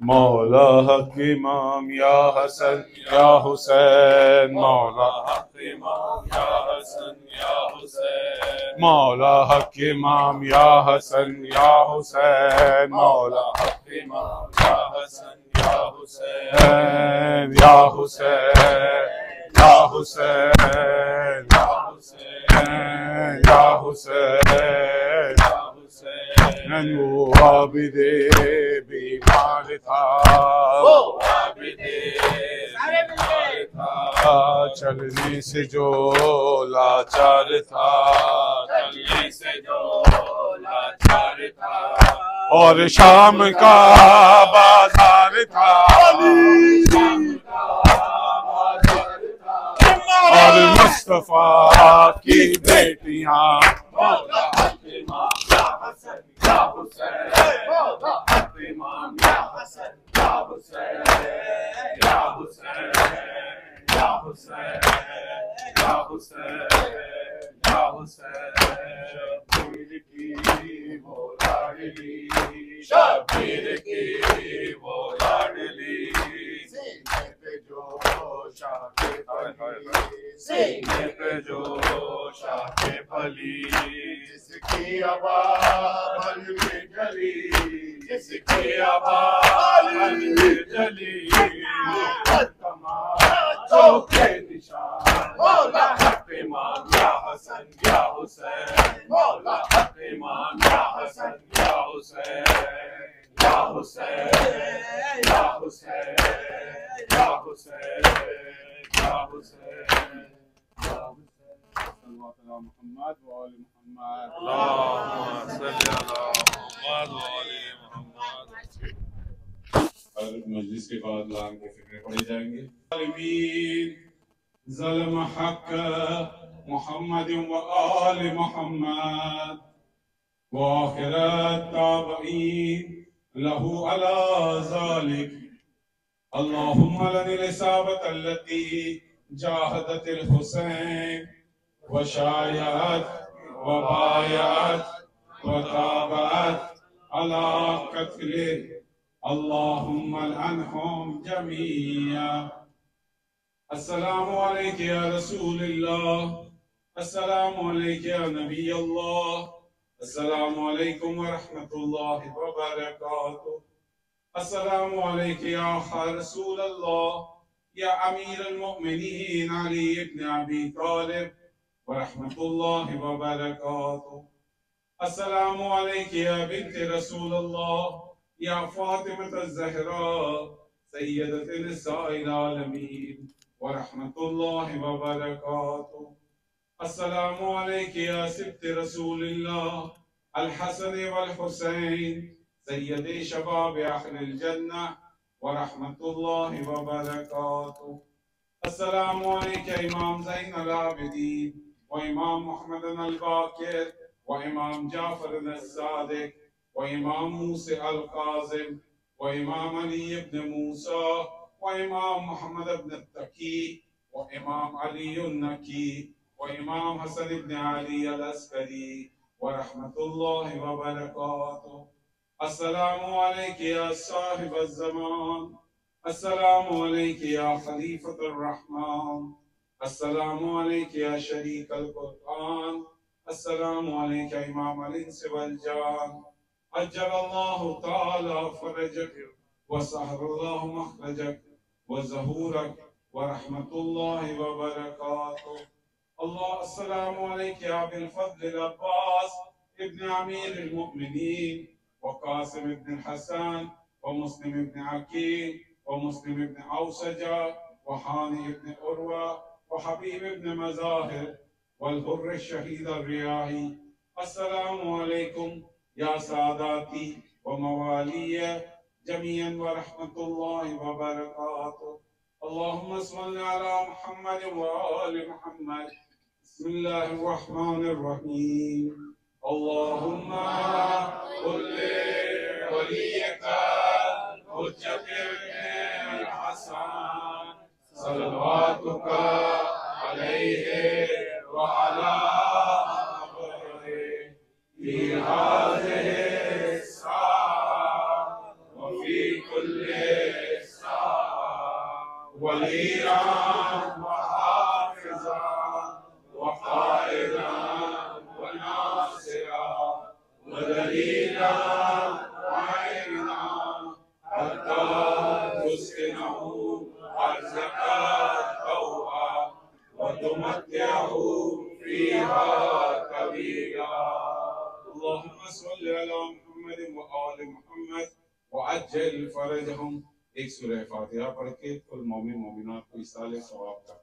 मौला हक इमाम या हसन या हुसैन, मौला हक इमाम या हसन या हुसैन, मौला हक इमाम या हसन या हुसैन, मौला हक इमाम या हसन या हुसैन या हुसैन या हुसैन या हुसैन या हुसैन या हुसैन। वो आबिदे बीमार था, वो आबिदे बीमार था, चलने से जो लाचार था, चलने से जो लाचार था, और शाम का बाजार था, और मुस्तफा की बेटियां शबीर की वो लाडली, सीने पे जो शाखे फली, जिसकी आवाज़ में जली, जिसकी आवाज़ में जली, चौके निशान मौला हक इमाम या हसन या हुसैन, मौला हक इमाम या हसन या हुसैन या हुसैन या हुसैन उसके बाद लान के फिक्रे पढ़े जाएंगे। ज़ल्म हक मुहम्मद व आल मुहम्मद व आखिरत ताबईन लहू अला ज़ालिक अल्लाहुम्मा लनिल इसाबत अल्लती जाहदतिल हुसैन व शायत व बायत व ताबत अला कत्ले अल्लाहुम्मा लअनहुम जमीआ। अस्सलामु अलैका या रसूलल्लाह, अस्सलामु अलैका या नबी अल्लाह, अस्सलामु अलैकुम व रहमतुल्लाहि व बरकातुहू। अस्सलामु अलैका या रसूलल्लाह या अमीरुल मोमिनीन अली इब्न अबी तालिब व रहमतुल्लाहि व बरकातुहू। अस्सलामु अलैका या बिन्त रसूलल्लाह या फातिमा ज़हरा सय्यदत निसाइल आलमीन व रहमतुल्लाहि व बरकातुहू। अस्सलामु अलैका या सिब्त रसूलिल्लाह अल हसन वल हुसैन सय्यद शबाब अहलिल जन्नह व रहमतुल्लाहि व बरकातुहू। अस्सलामु अलैका इमाम ज़ैनुल आबिदीन व इमाम मुहम्मद अल बाकिर व इमाम जाफर अल सादिक व इमाम मूसा अल काज़िम व इमाम अली इब्न मूसा व इमाम मुहम्मद इब्न तकी व इमाम अली नकी व इमाम हसन इब्न अली अल अस्करी व रहमतुल्लाहि व बरकातुहू। अस्सलामु अलैका या साहिब ज़मान, अस्सलामु अलैका या खलीफतुर रहमान, अस्सलामु अलैका या शरीकल कुरआन, अस्सलामु अलैका इमाम अल इंस वल जान, अज्जलल्लाहु तआला फरजक व सहरल्लाहु मखरजक व ज़हूरक व रहमतुल्लाहि व बरकातुहू। अल्लाह अस्सलामु अलैका या अबिल फज़ल अल अब्बास इब्न अमीरुल मोमिनीन व कासिम इब्न हसन व मुस्लिम इब्न अकील व मुस्लिम इब्न औसजा व हानी इब्न उरवा व हबीब इब्न मज़ाहिर वल हुर्र शहीद रियाही। अस्सलामु अलैकुम या सादाती व मवालिया जमीअन व रहमतुल्लाहि व बरकातुहू। अल्लाहुम्मा सल्लि अला मुहम्मद व आलि मुहम्मद। बिस्मिल्लाहिर रहमानिर रहीम। अल्लाहुम्मा कुल्लि वलियका हुज्जतिल हसन सलवातुका अलैहि व अला फी हाज़िहि साअ व फी कुल्लि साअ वलिय्यन व हाफ़िज़न व क़ाइदन व नासिरन व दलीलन व ऐनन हत्ता तुस्किनहु अर्ज़का तौआ व तुमत्तिअहु फ़ीहा तवीला। अल्लाहुम्मा सल्लि अला मुहम्मद व आलि मुहम्मद व अज्जिल फ़रजहुम। एक सूरह फातिहा पढ़ के कुल मोमिन मोमिनात को इसाले सवाब का